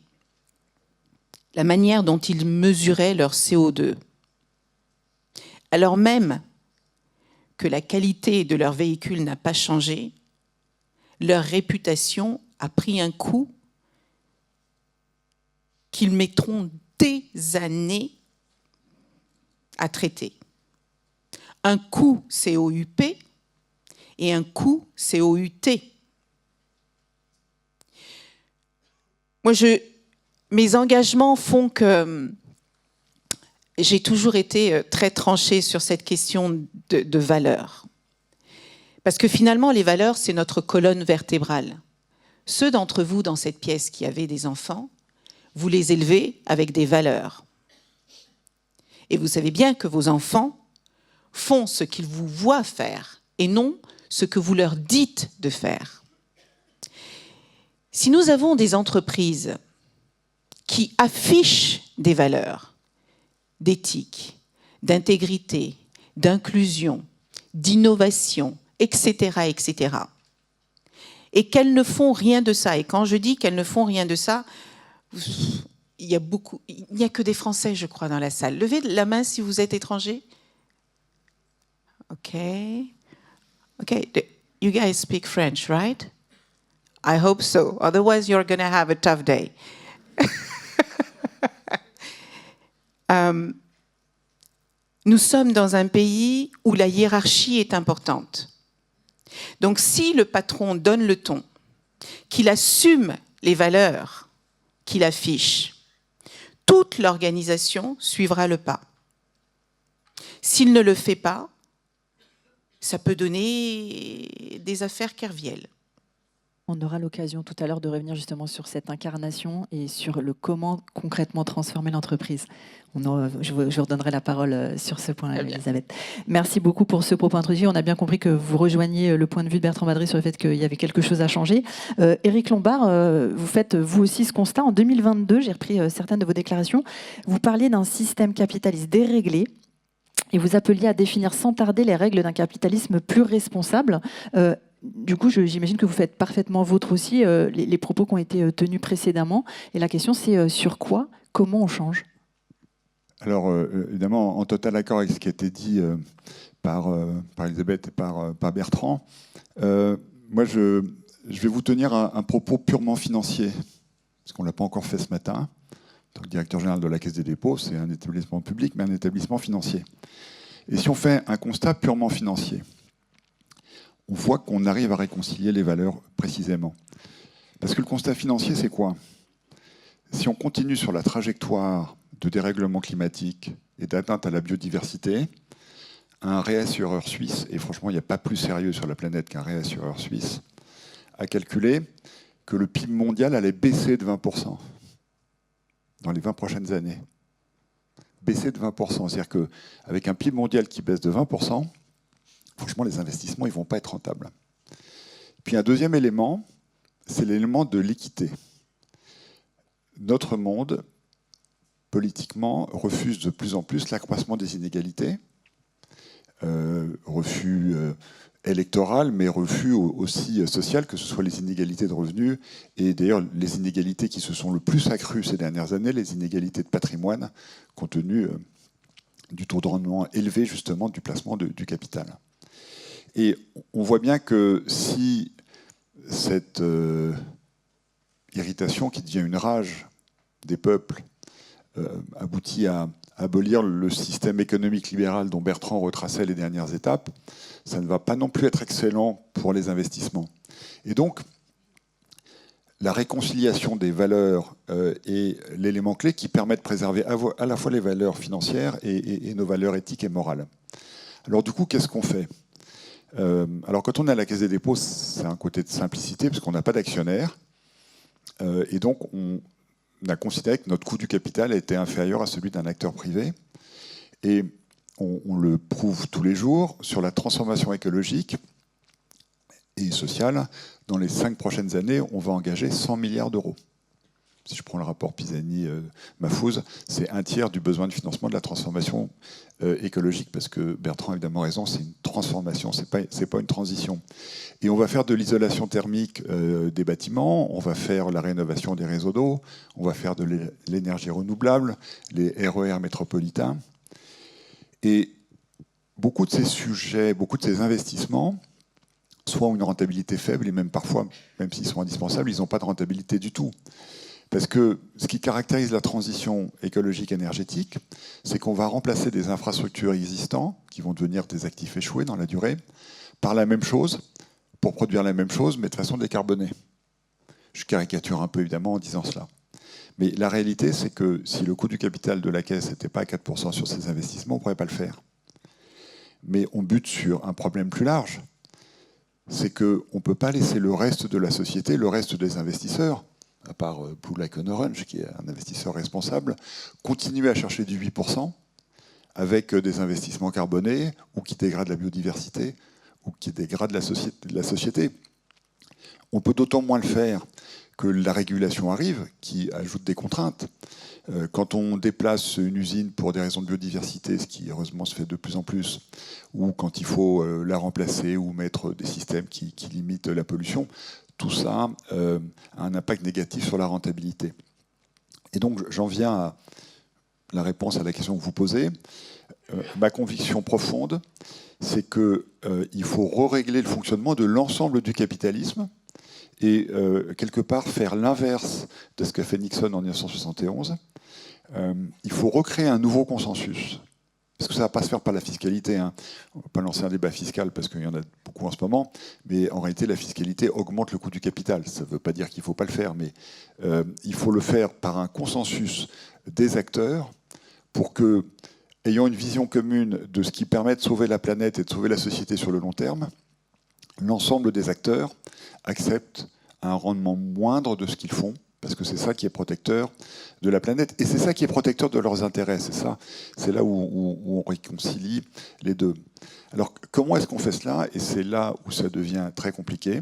la manière dont ils mesuraient leur CO2, alors même que la qualité de leur véhicule n'a pas changé, leur réputation a pris un coup qu'ils mettront des années à traiter. Un coût COUP et un coût, COUT. Moi, mes engagements font que j'ai toujours été très tranchée sur cette question de valeurs. Parce que finalement, les valeurs, c'est notre colonne vertébrale. Ceux d'entre vous dans cette pièce qui avaient des enfants, vous les élevez avec des valeurs. Et vous savez bien que vos enfants font ce qu'ils vous voient faire et non ce que vous leur dites de faire. Si nous avons des entreprises qui affichent des valeurs d'éthique, d'intégrité, d'inclusion, d'innovation, etc., etc., et qu'elles ne font rien de ça, et quand je dis qu'elles ne font rien de ça, il n'y a que des Français, je crois, dans la salle. Levez la main si vous êtes étranger. OK. You guys speak French, right? I hope so. Otherwise, you're going to have a tough day. Nous sommes dans un pays où la hiérarchie est importante. Donc, si le patron donne le ton, qu'il assume les valeurs qu'il affiche, toute l'organisation suivra le pas. S'il ne le fait pas, ça peut donner des affaires kerviel. On aura l'occasion tout à l'heure de revenir justement sur cette incarnation et sur le comment concrètement transformer l'entreprise. Je vous redonnerai la parole sur ce point, Elisabeth. Merci beaucoup pour ce propos introduit. On a bien compris que vous rejoigniez le point de vue de Bertrand Badré sur le fait qu'il y avait quelque chose à changer. Éric Lombard, vous faites vous aussi ce constat. En 2022, j'ai repris certaines de vos déclarations, vous parliez d'un système capitaliste déréglé et vous appeliez à définir sans tarder les règles d'un capitalisme plus responsable. Du coup, j'imagine que vous faites parfaitement vôtre aussi les propos qui ont été tenus précédemment. Et la question, c'est sur quoi, comment on change ? Alors, évidemment, en total accord avec ce qui a été dit par Elisabeth et par Bertrand, moi, je vais vous tenir un propos purement financier, parce qu'on ne l'a pas encore fait ce matin. En tant que directeur général de la Caisse des dépôts, c'est un établissement public, mais un établissement financier. Et si on fait un constat purement financier, on voit qu'on arrive à réconcilier les valeurs précisément. Parce que le constat financier, c'est quoi ? Si on continue sur la trajectoire de dérèglement climatique et d'atteinte à la biodiversité, un réassureur suisse, et franchement, il n'y a pas plus sérieux sur la planète qu'un réassureur suisse, a calculé que le PIB mondial allait baisser de 20% dans les 20 prochaines années. Baisser de 20%. C'est-à-dire qu'avec un PIB mondial qui baisse de 20%, franchement, les investissements ne vont pas être rentables. Puis un deuxième élément, c'est l'élément de l'équité. Notre monde, politiquement, refuse de plus en plus l'accroissement des inégalités. Refus électoral, mais refus aussi social, que ce soit les inégalités de revenus, et d'ailleurs les inégalités qui se sont le plus accrues ces dernières années, les inégalités de patrimoine, compte tenu du taux de rendement élevé justement du placement du capital. Et on voit bien que si cette irritation qui devient une rage des peuples aboutit à abolir le système économique libéral dont Bertrand retraçait les dernières étapes, ça ne va pas non plus être excellent pour les investissements. Et donc, la réconciliation des valeurs est l'élément clé qui permet de préserver à la fois les valeurs financières et nos valeurs éthiques et morales. Alors du coup, qu'est-ce qu'on fait ? Alors quand on est à la Caisse des dépôts, c'est un côté de simplicité, parce qu'on n'a pas d'actionnaire. Et donc, on a considéré que notre coût du capital était inférieur à celui d'un acteur privé. Et on le prouve tous les jours sur la transformation écologique et sociale. Dans les 5 prochaines années, on va engager 100 milliards d'euros. Si je prends le rapport Pisani-Mahfouz, c'est un tiers du besoin de financement de la transformation écologique, parce que Bertrand a évidemment raison, c'est une transformation, c'est pas une transition. Et on va faire de l'isolation thermique des bâtiments, on va faire la rénovation des réseaux d'eau, on va faire de l'énergie renouvelable, les RER métropolitains. Et beaucoup de ces sujets, beaucoup de ces investissements, soit ont une rentabilité faible, et même parfois, même s'ils sont indispensables, ils n'ont pas de rentabilité du tout. Parce que ce qui caractérise la transition écologique énergétique, c'est qu'on va remplacer des infrastructures existantes, qui vont devenir des actifs échoués dans la durée, par la même chose, pour produire la même chose, mais de façon décarbonée. Je caricature un peu évidemment en disant cela. Mais la réalité, c'est que si le coût du capital de la caisse n'était pas à 4% sur ces investissements, on ne pourrait pas le faire. Mais on bute sur un problème plus large. C'est qu'on ne peut pas laisser le reste de la société, le reste des investisseurs, à part Blue Like Orange, qui est un investisseur responsable, continuer à chercher du 8% avec des investissements carbonés ou qui dégradent la biodiversité ou qui dégradent la société. On peut d'autant moins le faire que la régulation arrive, qui ajoute des contraintes. Quand on déplace une usine pour des raisons de biodiversité, ce qui heureusement se fait de plus en plus, ou quand il faut la remplacer ou mettre des systèmes qui limitent la pollution, tout ça a un impact négatif sur la rentabilité. Et donc j'en viens à la réponse à la question que vous posez. Ma conviction profonde, c'est qu'il faut rérégler le fonctionnement de l'ensemble du capitalisme et quelque part faire l'inverse de ce qu'a fait Nixon en 1971. Il faut recréer un nouveau consensus. Parce que ça ne va pas se faire par la fiscalité. Hein. On ne va pas lancer un débat fiscal parce qu'il y en a beaucoup en ce moment. Mais en réalité, la fiscalité augmente le coût du capital. Ça ne veut pas dire qu'il ne faut pas le faire. Mais il faut le faire par un consensus des acteurs pour que, ayant une vision commune de ce qui permet de sauver la planète et de sauver la société sur le long terme, l'ensemble des acteurs acceptent un rendement moindre de ce qu'ils font, parce que c'est ça qui est protecteur de la planète, et c'est ça qui est protecteur de leurs intérêts. C'est là où on réconcilie les deux. Alors, comment est-ce qu'on fait cela? Et c'est là où ça devient très compliqué.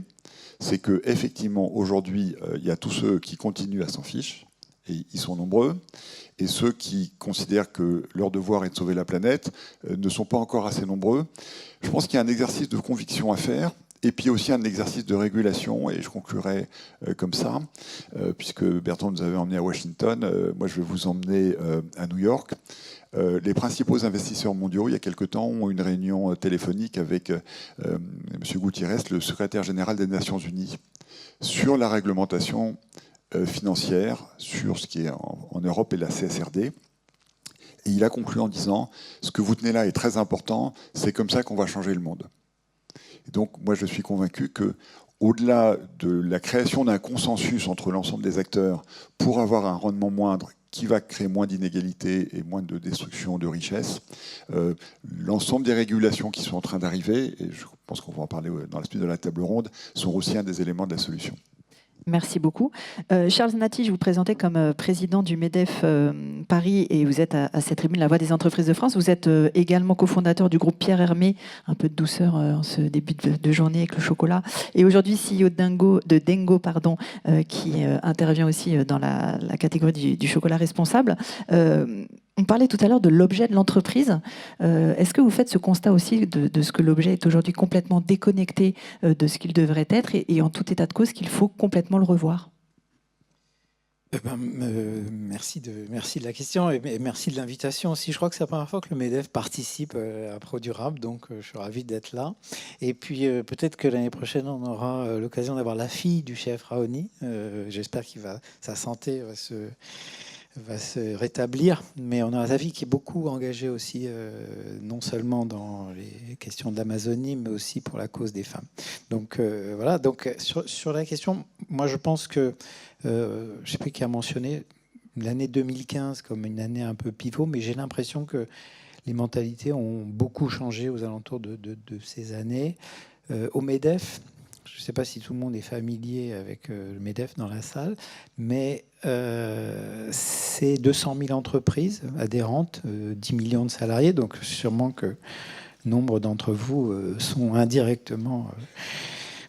C'est qu'effectivement, aujourd'hui, il y a tous ceux qui continuent à s'en ficher, et ils sont nombreux, et ceux qui considèrent que leur devoir est de sauver la planète ne sont pas encore assez nombreux. Je pense qu'il y a un exercice de conviction à faire, et puis aussi un exercice de régulation, et je conclurai comme ça, puisque Bertrand nous avait emmenés à Washington, moi je vais vous emmener à New York. Les principaux investisseurs mondiaux, il y a quelque temps, ont eu une réunion téléphonique avec M. Gutiérrez, le secrétaire général des Nations Unies, sur la réglementation financière, sur ce qui est en Europe et la CSRD. Et il a conclu en disant, ce que vous tenez là est très important, c'est comme ça qu'on va changer le monde. Et donc, moi, je suis convaincu qu'au-delà de la création d'un consensus entre l'ensemble des acteurs pour avoir un rendement moindre qui va créer moins d'inégalités et moins de destruction de richesses, l'ensemble des régulations qui sont en train d'arriver, et je pense qu'on va en parler dans la suite de la table ronde, sont aussi un des éléments de la solution. Merci beaucoup. Charles Nati, je vous présentais comme président du MEDEF Paris et vous êtes à cette tribune La Voix des entreprises de France. Vous êtes également cofondateur du groupe Pierre Hermé, un peu de douceur en ce début de journée avec le chocolat. Et aujourd'hui, CEO de Dengo, qui intervient aussi dans la catégorie du chocolat responsable. On parlait tout à l'heure de l'objet de l'entreprise. Est-ce que vous faites ce constat aussi de ce que l'objet est aujourd'hui complètement déconnecté de ce qu'il devrait être et en tout état de cause qu'il faut complètement le revoir? Merci de la question et merci de l'invitation aussi. Je crois que c'est la première fois que le MEDEF participe à ProDurable, donc je suis ravi d'être là. Et puis peut-être que l'année prochaine, on aura l'occasion d'avoir la fille du chef Raoni. J'espère que sa santé va se rétablir, mais on a un avis qui est beaucoup engagé aussi, non seulement dans les questions de l'Amazonie, mais aussi pour la cause des femmes. Donc voilà, donc sur la question, moi je pense que, je ne sais plus qui a mentionné l'année 2015 comme une année un peu pivot, mais j'ai l'impression que les mentalités ont beaucoup changé aux alentours de ces années. Au MEDEF, je ne sais pas si tout le monde est familier avec le MEDEF dans la salle, mais c'est 200 000 entreprises adhérentes, 10 millions de salariés, donc sûrement que nombre d'entre vous sont indirectement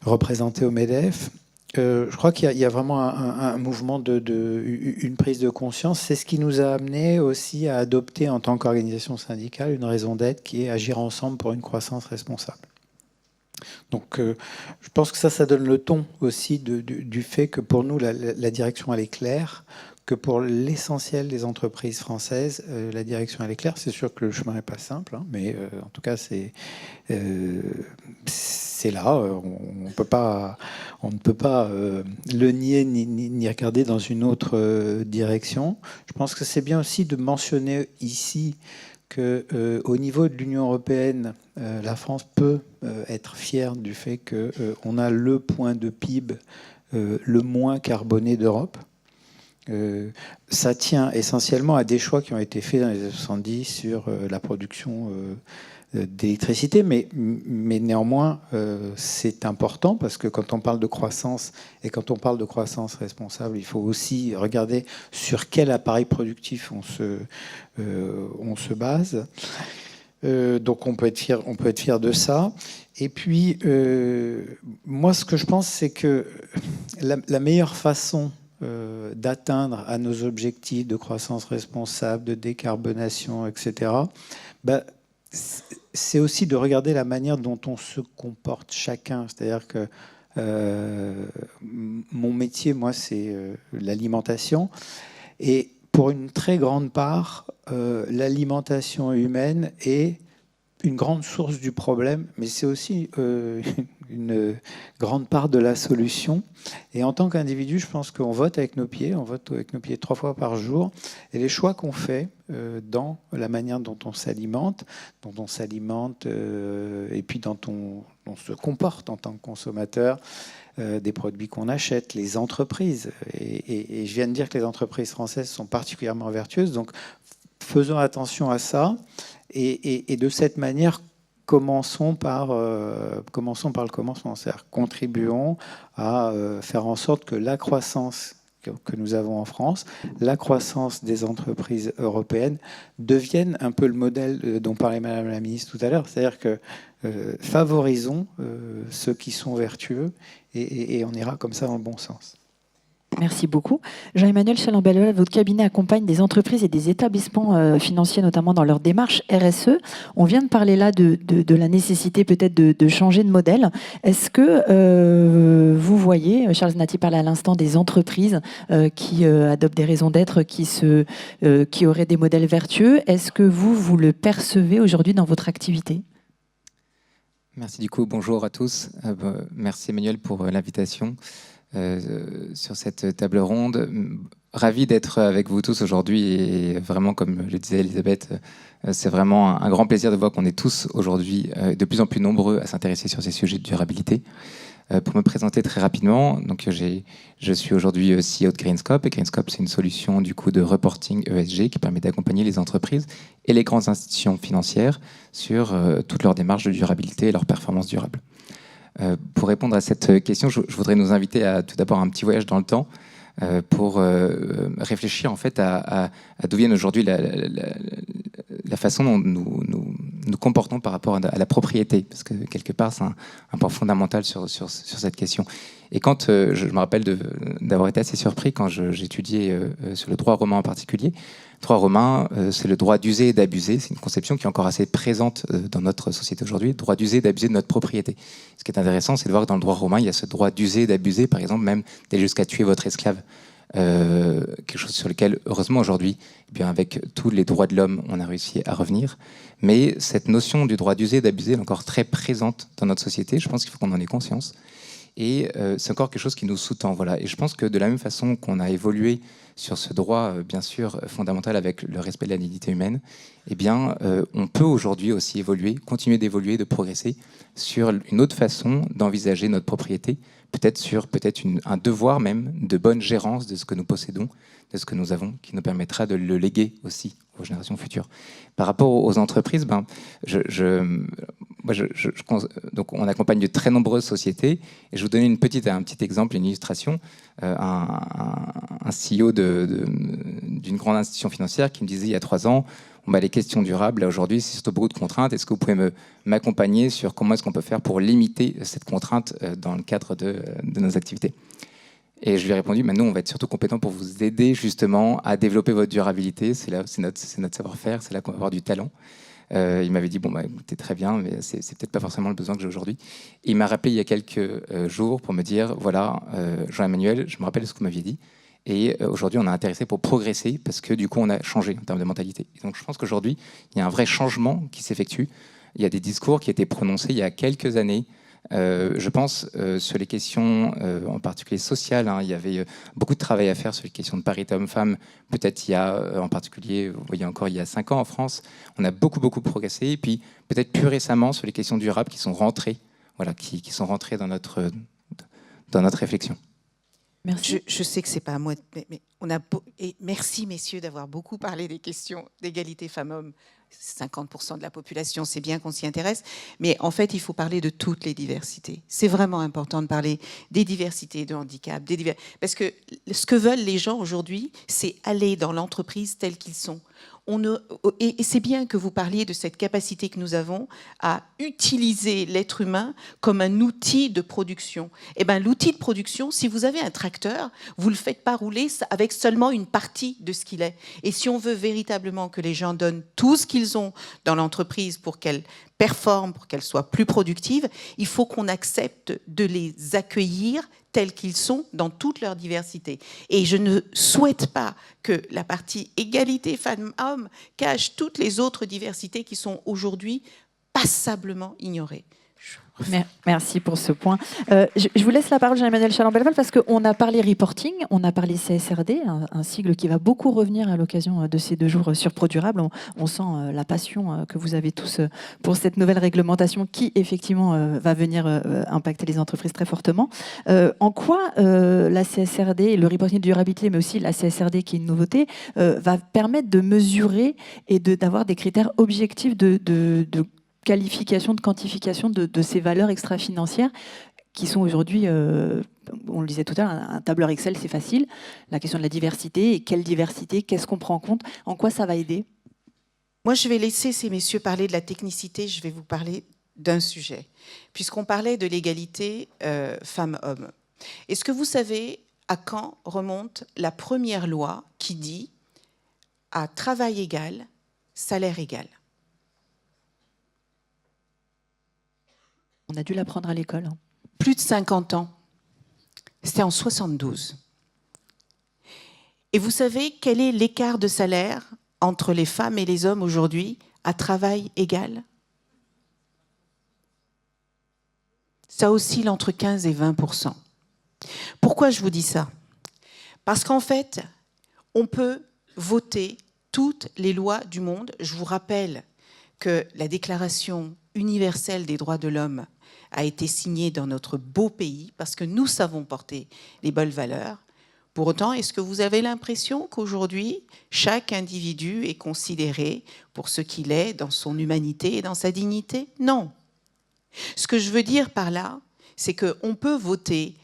représentés au MEDEF. Je crois qu'il y a vraiment un mouvement, une prise de conscience. C'est ce qui nous a amené aussi à adopter en tant qu'organisation syndicale une raison d'être qui est agir ensemble pour une croissance responsable. Donc je pense que ça donne le ton aussi du fait que pour nous, la direction, elle est claire, que pour l'essentiel des entreprises françaises, la direction, elle est claire. C'est sûr que le chemin n'est pas simple, hein, mais en tout cas, c'est là. On ne peut pas le nier ni regarder dans une autre direction. Je pense que c'est bien aussi de mentionner ici qu'au niveau de l'Union européenne, la France peut être fière du fait qu'on a le point de PIB le moins carboné d'Europe. Ça tient essentiellement à des choix qui ont été faits dans les années 70 sur la production d'électricité, mais néanmoins, c'est important parce que quand on parle de croissance et quand on parle de croissance responsable, il faut aussi regarder sur quel appareil productif on se base. Donc on peut être fier de ça. Et puis, moi, ce que je pense, c'est que la meilleure façon d'atteindre à nos objectifs de croissance responsable, de décarbonation, etc., c'est aussi de regarder la manière dont on se comporte chacun. C'est-à-dire que mon métier, moi, c'est l'alimentation. Et pour une très grande part, l'alimentation humaine est une grande source du problème, mais c'est aussi une grande part de la solution. Et en tant qu'individu, je pense qu'on vote avec nos pieds, on vote avec nos pieds 3 fois par jour. Et les choix qu'on fait dans la manière dont on s'alimente, et puis dont on se comporte en tant que consommateur, des produits qu'on achète, les entreprises. Et je viens de dire que les entreprises françaises sont particulièrement vertueuses, donc faisons attention à ça. Et de cette manière, commençons par le commencement. C'est-à-dire contribuons à faire en sorte que la croissance que nous avons en France, la croissance des entreprises européennes devienne un peu le modèle dont parlait Madame la Ministre tout à l'heure. C'est-à-dire que favorisons ceux qui sont vertueux et on ira comme ça dans le bon sens. Merci beaucoup. Jean-Emmanuel Chalambel, votre cabinet accompagne des entreprises et des établissements financiers, notamment dans leur démarche RSE. On vient de parler là de la nécessité peut-être de changer de modèle. Est-ce que vous voyez, Charles Nati parlait à l'instant des entreprises qui adoptent des raisons d'être, qui auraient des modèles vertueux. Est-ce que vous le percevez aujourd'hui dans votre activité ? Merci du coup, bonjour à tous. Merci Emmanuel pour l'invitation. Sur cette table ronde. Ravi d'être avec vous tous aujourd'hui et vraiment, comme le disait Elisabeth, c'est vraiment un grand plaisir de voir qu'on est tous aujourd'hui de plus en plus nombreux à s'intéresser sur ces sujets de durabilité. Pour me présenter très rapidement, donc je suis aujourd'hui CEO de Greenscope et Greenscope, c'est une solution du coup de reporting ESG qui permet d'accompagner les entreprises et les grandes institutions financières sur toutes leurs démarches de durabilité et leurs performances durables. Pour répondre à cette question, je voudrais nous inviter à tout d'abord un petit voyage dans le temps pour réfléchir en fait à d'où vient aujourd'hui la façon dont nous comportons par rapport à la propriété, parce que quelque part c'est un point fondamental sur cette question. Et quand je me rappelle d'avoir été assez surpris quand j'étudiais sur le droit romain en particulier. Le droit romain, c'est le droit d'user et d'abuser. C'est une conception qui est encore assez présente dans notre société aujourd'hui. Le droit d'user et d'abuser de notre propriété. Ce qui est intéressant, c'est de voir que dans le droit romain, il y a ce droit d'user et d'abuser, par exemple, même d'aller jusqu'à tuer votre esclave. Quelque chose sur lequel, heureusement, aujourd'hui, eh bien, avec tous les droits de l'homme, on a réussi à revenir. Mais cette notion du droit d'user et d'abuser est encore très présente dans notre société. Je pense qu'il faut qu'on en ait conscience. Et c'est encore quelque chose qui nous sous-tend. Voilà. Et je pense que de la même façon qu'on a évolué sur ce droit, bien sûr, fondamental avec le respect de la dignité humaine, eh bien, on peut aujourd'hui aussi évoluer, continuer d'évoluer, de progresser sur une autre façon d'envisager notre propriété, peut-être sur un devoir même de bonne gérance de ce que nous possédons, de ce que nous avons, qui nous permettra de le léguer aussi aux générations futures. Par rapport aux entreprises, donc on accompagne de très nombreuses sociétés. Et je vais vous donner un petit exemple, une illustration. Un CEO d'une grande institution financière qui me disait il y a 3 ans, les questions durables, là aujourd'hui, c'est surtout beaucoup de contraintes. Est-ce que vous pouvez m'accompagner sur comment est-ce qu'on peut faire pour limiter cette contrainte dans le cadre de nos activités ? Et je lui ai répondu, nous, on va être surtout compétents pour vous aider justement à développer votre durabilité. C'est notre savoir-faire, c'est là qu'on va avoir du talent. Il m'avait dit, écoutez, très bien, mais c'est peut-être pas forcément le besoin que j'ai aujourd'hui. Et il m'a rappelé il y a quelques jours pour me dire, voilà, Jean-Emmanuel, je me rappelle ce que vous m'aviez dit. Et aujourd'hui, on est intéressé pour progresser parce que du coup, on a changé en termes de mentalité. Et donc, je pense qu'aujourd'hui, il y a un vrai changement qui s'effectue. Il y a des discours qui étaient prononcés il y a quelques années Je pense sur les questions en particulier sociales, il y avait beaucoup de travail à faire sur les questions de parité homme-femme. Peut-être il y a en particulier, vous voyez encore il y a 5 ans en France, on a beaucoup progressé. Et puis peut-être plus récemment sur les questions durables qui sont rentrées, voilà, qui sont rentrées dans notre réflexion. Merci. Je sais que c'est pas à moi, mais on a et merci messieurs d'avoir beaucoup parlé des questions d'égalité femmes-hommes. 50% de la population, c'est bien qu'on s'y intéresse, mais en fait, il faut parler de toutes les diversités. C'est vraiment important de parler des diversités de handicap, parce que ce que veulent les gens aujourd'hui, c'est aller dans l'entreprise telle qu'ils sont. Et c'est bien que vous parliez de cette capacité que nous avons à utiliser l'être humain comme un outil de production. Eh bien, l'outil de production, si vous avez un tracteur, vous ne le faites pas rouler avec seulement une partie de ce qu'il est. Et si on veut véritablement que les gens donnent tout ce qu'ils ont dans l'entreprise pour qu'elle performe, pour qu'elle soit plus productive, il faut qu'on accepte de les accueillir tels qu'ils sont dans toute leur diversité. Et je ne souhaite pas que la partie égalité femmes-hommes cache toutes les autres diversités qui sont aujourd'hui passablement ignorées. Merci pour ce point. Je vous laisse la parole, Jean-Emmanuel Chalon-Belval, parce qu'on a parlé reporting, on a parlé CSRD, un sigle qui va beaucoup revenir à l'occasion de ces 2 jours sur ProDurable. On sent la passion que vous avez tous pour cette nouvelle réglementation qui, effectivement, va venir impacter les entreprises très fortement. En quoi la CSRD, le reporting de durabilité, mais aussi la CSRD, qui est une nouveauté, va permettre de mesurer et d'avoir des critères objectifs de qualification, de quantification de ces valeurs extra-financières qui sont aujourd'hui, on le disait tout à l'heure, un tableur Excel, c'est facile. La question de la diversité, et quelle diversité, qu'est-ce qu'on prend en compte, en quoi ça va aider? Moi, je vais laisser ces messieurs parler de la technicité, je vais vous parler d'un sujet. Puisqu'on parlait de l'égalité femmes-hommes. Est-ce que vous savez à quand remonte la première loi qui dit à travail égal, salaire égal? On a dû l'apprendre à l'école. Plus de 50 ans. C'était en 72. Et vous savez quel est l'écart de salaire entre les femmes et les hommes aujourd'hui à travail égal? Ça oscille entre 15 et 20%. Pourquoi je vous dis ça? Parce qu'en fait, on peut voter toutes les lois du monde. Je vous rappelle que la Déclaration universelle des droits de l'homme a été signée dans notre beau pays parce que nous savons porter les bonnes valeurs. Pour autant, est-ce que vous avez l'impression qu'aujourd'hui, chaque individu est considéré pour ce qu'il est dans son humanité et dans sa dignité? Non. Ce que je veux dire par là, c'est qu'on peut voter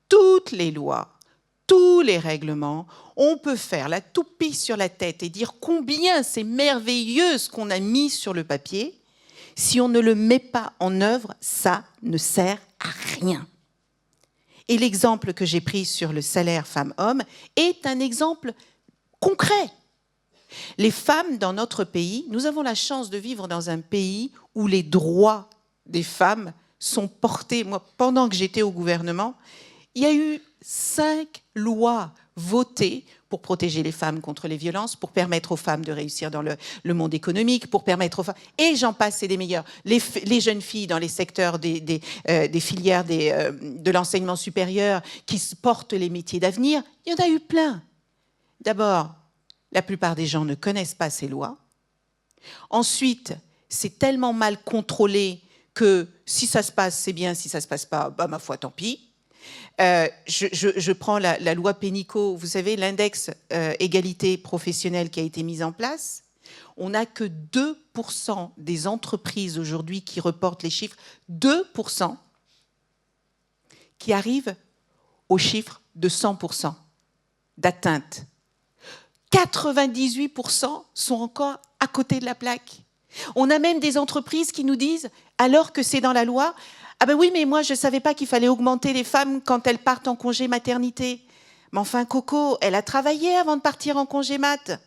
toutes les lois, tous les règlements, on peut faire la toupie sur la tête et dire combien c'est merveilleux ce qu'on a mis sur le papier. Si on ne le met pas en œuvre, ça ne sert à rien. Et l'exemple que j'ai pris sur le salaire femmes-hommes est un exemple concret. Les femmes dans notre pays, nous avons la chance de vivre dans un pays où les droits des femmes sont portés. Moi, pendant que j'étais au gouvernement, il y a eu 5 lois votées pour protéger les femmes contre les violences, pour permettre aux femmes de réussir dans le monde économique, pour permettre aux femmes... Et j'en passe, c'est des meilleurs. Les jeunes filles dans les secteurs des filières de l'enseignement supérieur qui portent les métiers d'avenir, il y en a eu plein. D'abord, la plupart des gens ne connaissent pas ces lois. Ensuite, c'est tellement mal contrôlé que si ça se passe, c'est bien, si ça ne se passe pas, bah, ma foi, tant pis. Je prends la loi Pénicaud, vous savez, l'index égalité professionnelle qui a été mis en place. On n'a que 2% des entreprises aujourd'hui qui reportent les chiffres, 2% qui arrivent au chiffre de 100% d'atteinte. 98% sont encore à côté de la plaque. On a même des entreprises qui nous disent, alors que c'est dans la loi, ah ben oui, mais moi, je ne savais pas qu'il fallait augmenter les femmes quand elles partent en congé maternité. Mais enfin, Coco, elle a travaillé avant de partir en congé mat.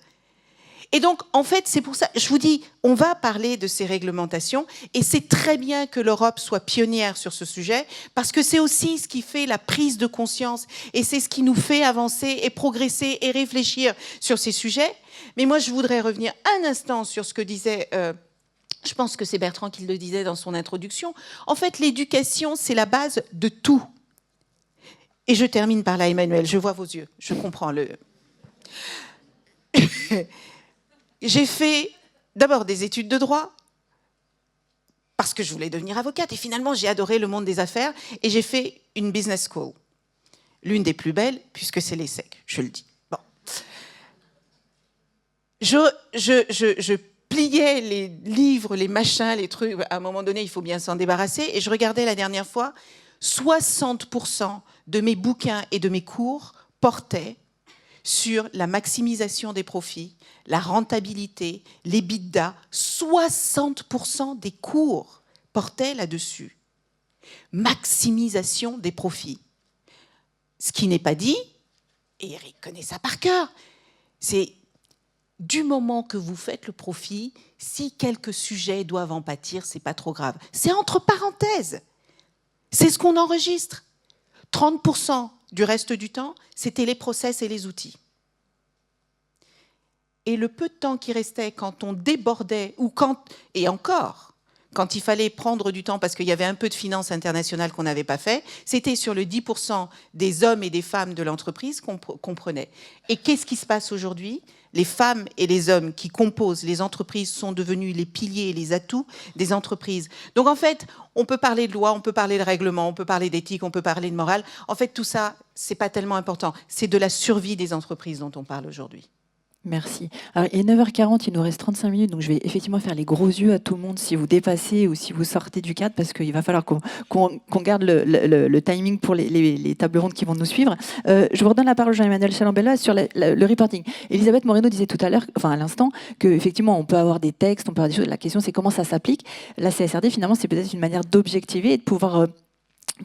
Et donc, en fait, c'est pour ça, je vous dis, on va parler de ces réglementations et c'est très bien que l'Europe soit pionnière sur ce sujet parce que c'est aussi ce qui fait la prise de conscience et c'est ce qui nous fait avancer et progresser et réfléchir sur ces sujets. Mais moi, je voudrais revenir un instant sur ce que disait Je pense que c'est Bertrand qui le disait dans son introduction. En fait, l'éducation, c'est la base de tout. Et je termine par là, Emmanuel, je vois vos yeux, je comprends le... J'ai fait d'abord des études de droit, parce que je voulais devenir avocate, et finalement j'ai adoré le monde des affaires, et j'ai fait une business school. L'une des plus belles, puisque c'est l'ESSEC, je le dis. Bon. Je pliais les livres, les machins, les trucs, à un moment donné, il faut bien s'en débarrasser, et je regardais la dernière fois, 60% de mes bouquins et de mes cours portaient sur la maximisation des profits, la rentabilité, l'EBITDA. 60% des cours portaient là-dessus. Maximisation des profits. Ce qui n'est pas dit, et Eric connaît ça par cœur, c'est du moment que vous faites le profit, si quelques sujets doivent en pâtir, c'est pas trop grave. C'est entre parenthèses. C'est ce qu'on enregistre. 30% du reste du temps, c'était les process et les outils. Et le peu de temps qui restait quand on débordait, ou quand, et encore, quand il fallait prendre du temps parce qu'il y avait un peu de finance internationale qu'on n'avait pas fait, c'était sur le 10% des hommes et des femmes de l'entreprise qu'on prenait. Et qu'est-ce qui se passe aujourd'hui ? Les femmes et les hommes qui composent les entreprises sont devenus les piliers et les atouts des entreprises. Donc en fait, on peut parler de loi, on peut parler de règlement, on peut parler d'éthique, on peut parler de morale. En fait, tout ça, c'est pas tellement important. C'est de la survie des entreprises dont on parle aujourd'hui. Merci. Alors, il est 9h40, il nous reste 35 minutes, donc je vais effectivement faire les gros yeux à tout le monde si vous dépassez ou si vous sortez du cadre, parce qu'il va falloir qu'on garde le timing pour les tables rondes qui vont nous suivre. Je vous redonne la parole, Jean-Emmanuel Chalambella, sur le reporting. Elisabeth Moreno disait tout à l'heure, enfin à l'instant, qu'effectivement, on peut avoir des textes, on peut avoir des choses. La question, c'est comment ça s'applique. La CSRD, finalement, c'est peut-être une manière d'objectiver et de pouvoir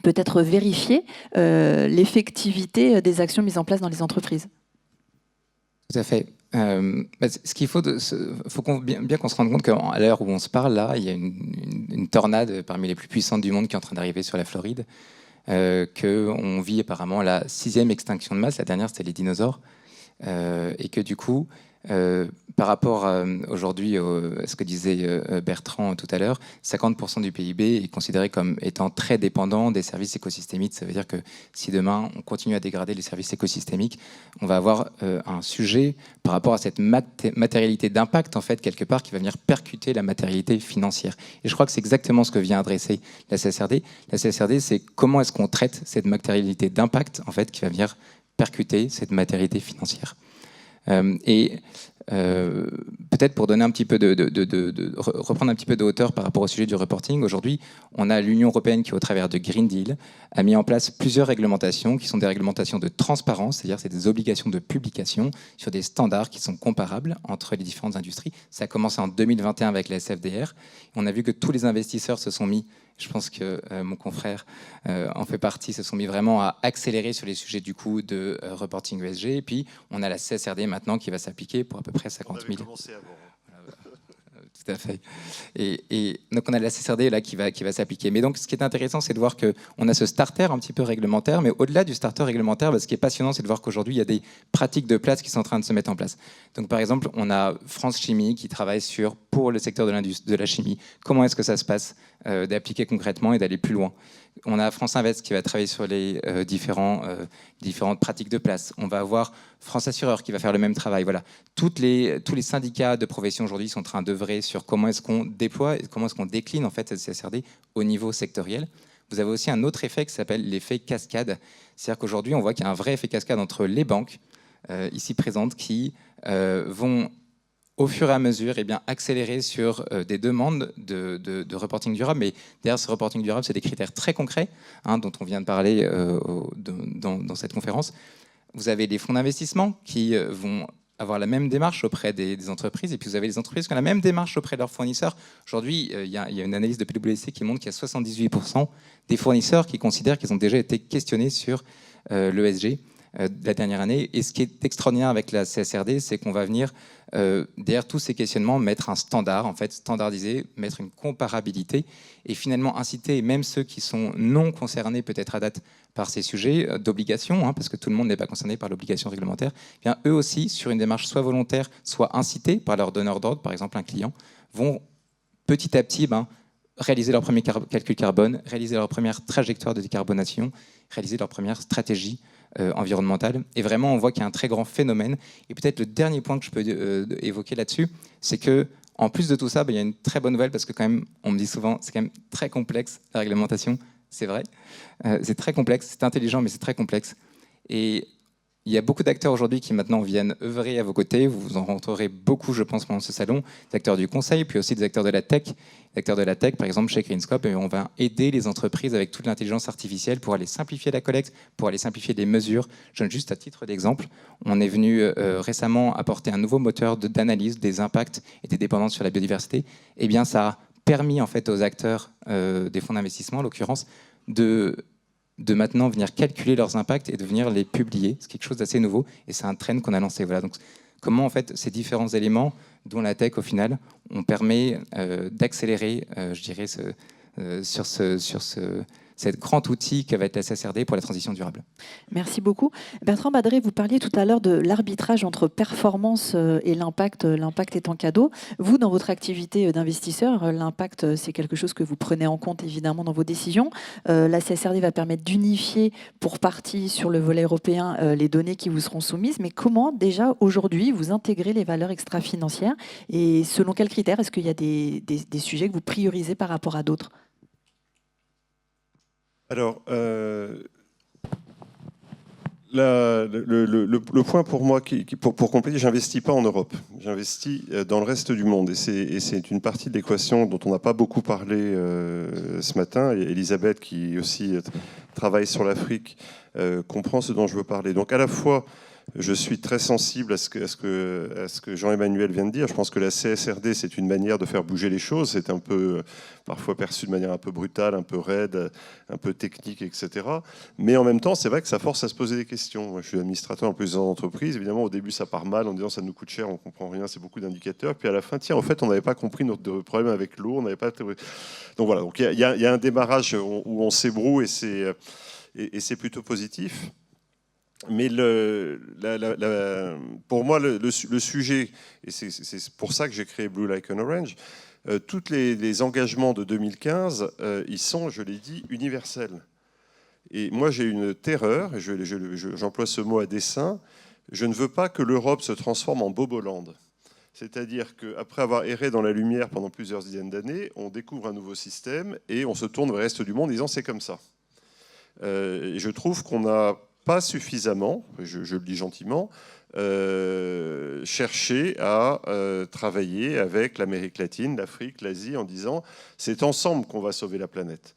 peut-être vérifier l'effectivité des actions mises en place dans les entreprises. Tout à fait. Ce qu'il faut, bien qu'on se rende compte qu'à l'heure où on se parle, là, il y a une tornade parmi les plus puissantes du monde qui est en train d'arriver sur la Floride, qu'on vit apparemment la 6e extinction de masse, la dernière c'était les dinosaures, et que du coup, par rapport aujourd'hui à ce que disait Bertrand tout à l'heure, 50% du PIB est considéré comme étant très dépendant des services écosystémiques. Ça veut dire que si demain on continue à dégrader les services écosystémiques, on va avoir un sujet par rapport à cette matérialité d'impact, en fait, quelque part, qui va venir percuter la matérialité financière. Et je crois que c'est exactement ce que vient adresser la CSRD. La CSRD, c'est comment est-ce qu'on traite cette matérialité d'impact, en fait, qui va venir percuter cette matérialité financière. Peut-être pour donner un petit peu reprendre un petit peu de hauteur par rapport au sujet du reporting, aujourd'hui, on a l'Union européenne qui, au travers de Green Deal, a mis en place plusieurs réglementations qui sont des réglementations de transparence, c'est-à-dire c'est des obligations de publication sur des standards qui sont comparables entre les différentes industries. Ça a commencé en 2021 avec la SFDR. On a vu que tous les investisseurs se sont mis, je pense que mon confrère en fait partie, se sont mis vraiment à accélérer sur les sujets du coup de reporting ESG. Et puis, on a la CSRD maintenant qui va s'appliquer pour à peu près 50 000. On avait commencé avant. Tout à fait. Et donc, on a la CSRD là qui va s'appliquer. Mais donc, ce qui est intéressant, c'est de voir qu'on a ce starter un petit peu réglementaire. Mais au-delà du starter réglementaire, ce qui est passionnant, c'est de voir qu'aujourd'hui, il y a des pratiques de place qui sont en train de se mettre en place. Donc, par exemple, on a France Chimie qui travaille pour le secteur de la chimie. Comment est-ce que ça se passe d'appliquer concrètement et d'aller plus loin. On a France Invest qui va travailler sur les différentes pratiques de place. On va avoir France Assureur qui va faire le même travail. Voilà. Tous les syndicats de profession aujourd'hui sont en train d'œuvrer sur comment est-ce qu'on déploie et comment est-ce qu'on décline en fait cette CSRD au niveau sectoriel. Vous avez aussi un autre effet qui s'appelle l'effet cascade. C'est-à-dire qu'aujourd'hui, on voit qu'il y a un vrai effet cascade entre les banques ici présentes qui vont au fur et à mesure, accélérer sur des demandes de reporting durable. Mais derrière ce reporting durable, c'est des critères très concrets dont on vient de parler dans cette conférence. Vous avez des fonds d'investissement qui vont avoir la même démarche auprès des entreprises, et puis vous avez les entreprises qui ont la même démarche auprès de leurs fournisseurs. Aujourd'hui, il y a une analyse de PwC qui montre qu'il y a 78% des fournisseurs qui considèrent qu'ils ont déjà été questionnés sur l'ESG de la dernière année. Et ce qui est extraordinaire avec la CSRD, c'est qu'on va venir, derrière tous ces questionnements, mettre un standard, en fait, standardisé, mettre une comparabilité, et finalement inciter même ceux qui sont non concernés peut-être à date par ces sujets d'obligation, parce que tout le monde n'est pas concerné par l'obligation réglementaire, bien, eux aussi, sur une démarche soit volontaire, soit incitée par leur donneur d'ordre, par exemple un client, vont petit à petit, réaliser leur premier calcul carbone, réaliser leur première trajectoire de décarbonation, réaliser leur première stratégie environnementale. Et vraiment, on voit qu'il y a un très grand phénomène. Et peut-être le dernier point que je peux évoquer là-dessus, c'est que en plus de tout ça, il y a une très bonne nouvelle parce que quand même, on me dit souvent, c'est quand même très complexe la réglementation. C'est vrai, c'est très complexe, c'est intelligent, mais c'est très complexe. Et il y a beaucoup d'acteurs aujourd'hui qui maintenant viennent œuvrer à vos côtés. Vous en rencontrerez beaucoup, je pense, pendant ce salon, des acteurs du conseil, puis aussi des acteurs de la tech. Des acteurs de la tech, par exemple, chez Greenscope, et on va aider les entreprises avec toute l'intelligence artificielle pour aller simplifier la collecte, pour aller simplifier les mesures. Je donne juste à titre d'exemple, on est venu récemment apporter un nouveau moteur d'analyse des impacts et des dépendances sur la biodiversité. Eh bien, ça a permis en fait aux acteurs des fonds d'investissement, en l'occurrence, de maintenant venir calculer leurs impacts et de venir les publier. C'est quelque chose d'assez nouveau et c'est un trend qu'on a lancé. Voilà. Donc, comment en fait ces différents éléments, dont la tech au final, on permet d'accélérer, je dirais, sur cet grand outil que va être la CSRD pour la transition durable. Merci beaucoup. Bertrand Badré, vous parliez tout à l'heure de l'arbitrage entre performance et l'impact, l'impact étant cadeau. Vous, dans votre activité d'investisseur, l'impact, c'est quelque chose que vous prenez en compte évidemment dans vos décisions. La CSRD va permettre d'unifier pour partie sur le volet européen les données qui vous seront soumises. Mais comment déjà aujourd'hui vous intégrez les valeurs extra-financières et selon quels critères? Est-ce qu'il y a des sujets que vous priorisez par rapport à d'autres? Alors, le point pour moi, pour compléter, j'investis pas en Europe, j'investis dans le reste du monde. Et c'est une partie de l'équation dont on n'a pas beaucoup parlé ce matin. Et Elisabeth, qui aussi travaille sur l'Afrique, comprend ce dont je veux parler. Donc à la fois, je suis très sensible à ce que Jean-Emmanuel vient de dire. Je pense que la CSRD, c'est une manière de faire bouger les choses. C'est un peu, parfois perçu de manière un peu brutale, un peu raide, un peu technique, etc. Mais en même temps, c'est vrai que ça force à se poser des questions. Moi, je suis administrateur en plusieurs entreprises. Évidemment, au début, ça part mal en disant ça nous coûte cher, on ne comprend rien, c'est beaucoup d'indicateurs. Puis à la fin, tiens, en fait, on n'avait pas compris notre problème avec l'eau. On n'avait pas... Donc voilà, donc il y a un démarrage où on s'ébroue et c'est plutôt positif. Mais pour moi, le sujet, et c'est pour ça que j'ai créé Blue Like an Orange, tous les engagements de 2015, ils sont, je l'ai dit, universels. Et moi, j'ai une terreur, et j'emploie ce mot à dessein, je ne veux pas que l'Europe se transforme en Boboland. C'est-à-dire qu'après avoir erré dans la lumière pendant plusieurs dizaines d'années, on découvre un nouveau système et on se tourne vers le reste du monde en disant c'est comme ça. Et je trouve qu'on n'a pas suffisamment, je le dis gentiment, chercher à travailler avec l'Amérique latine, l'Afrique, l'Asie, en disant c'est ensemble qu'on va sauver la planète.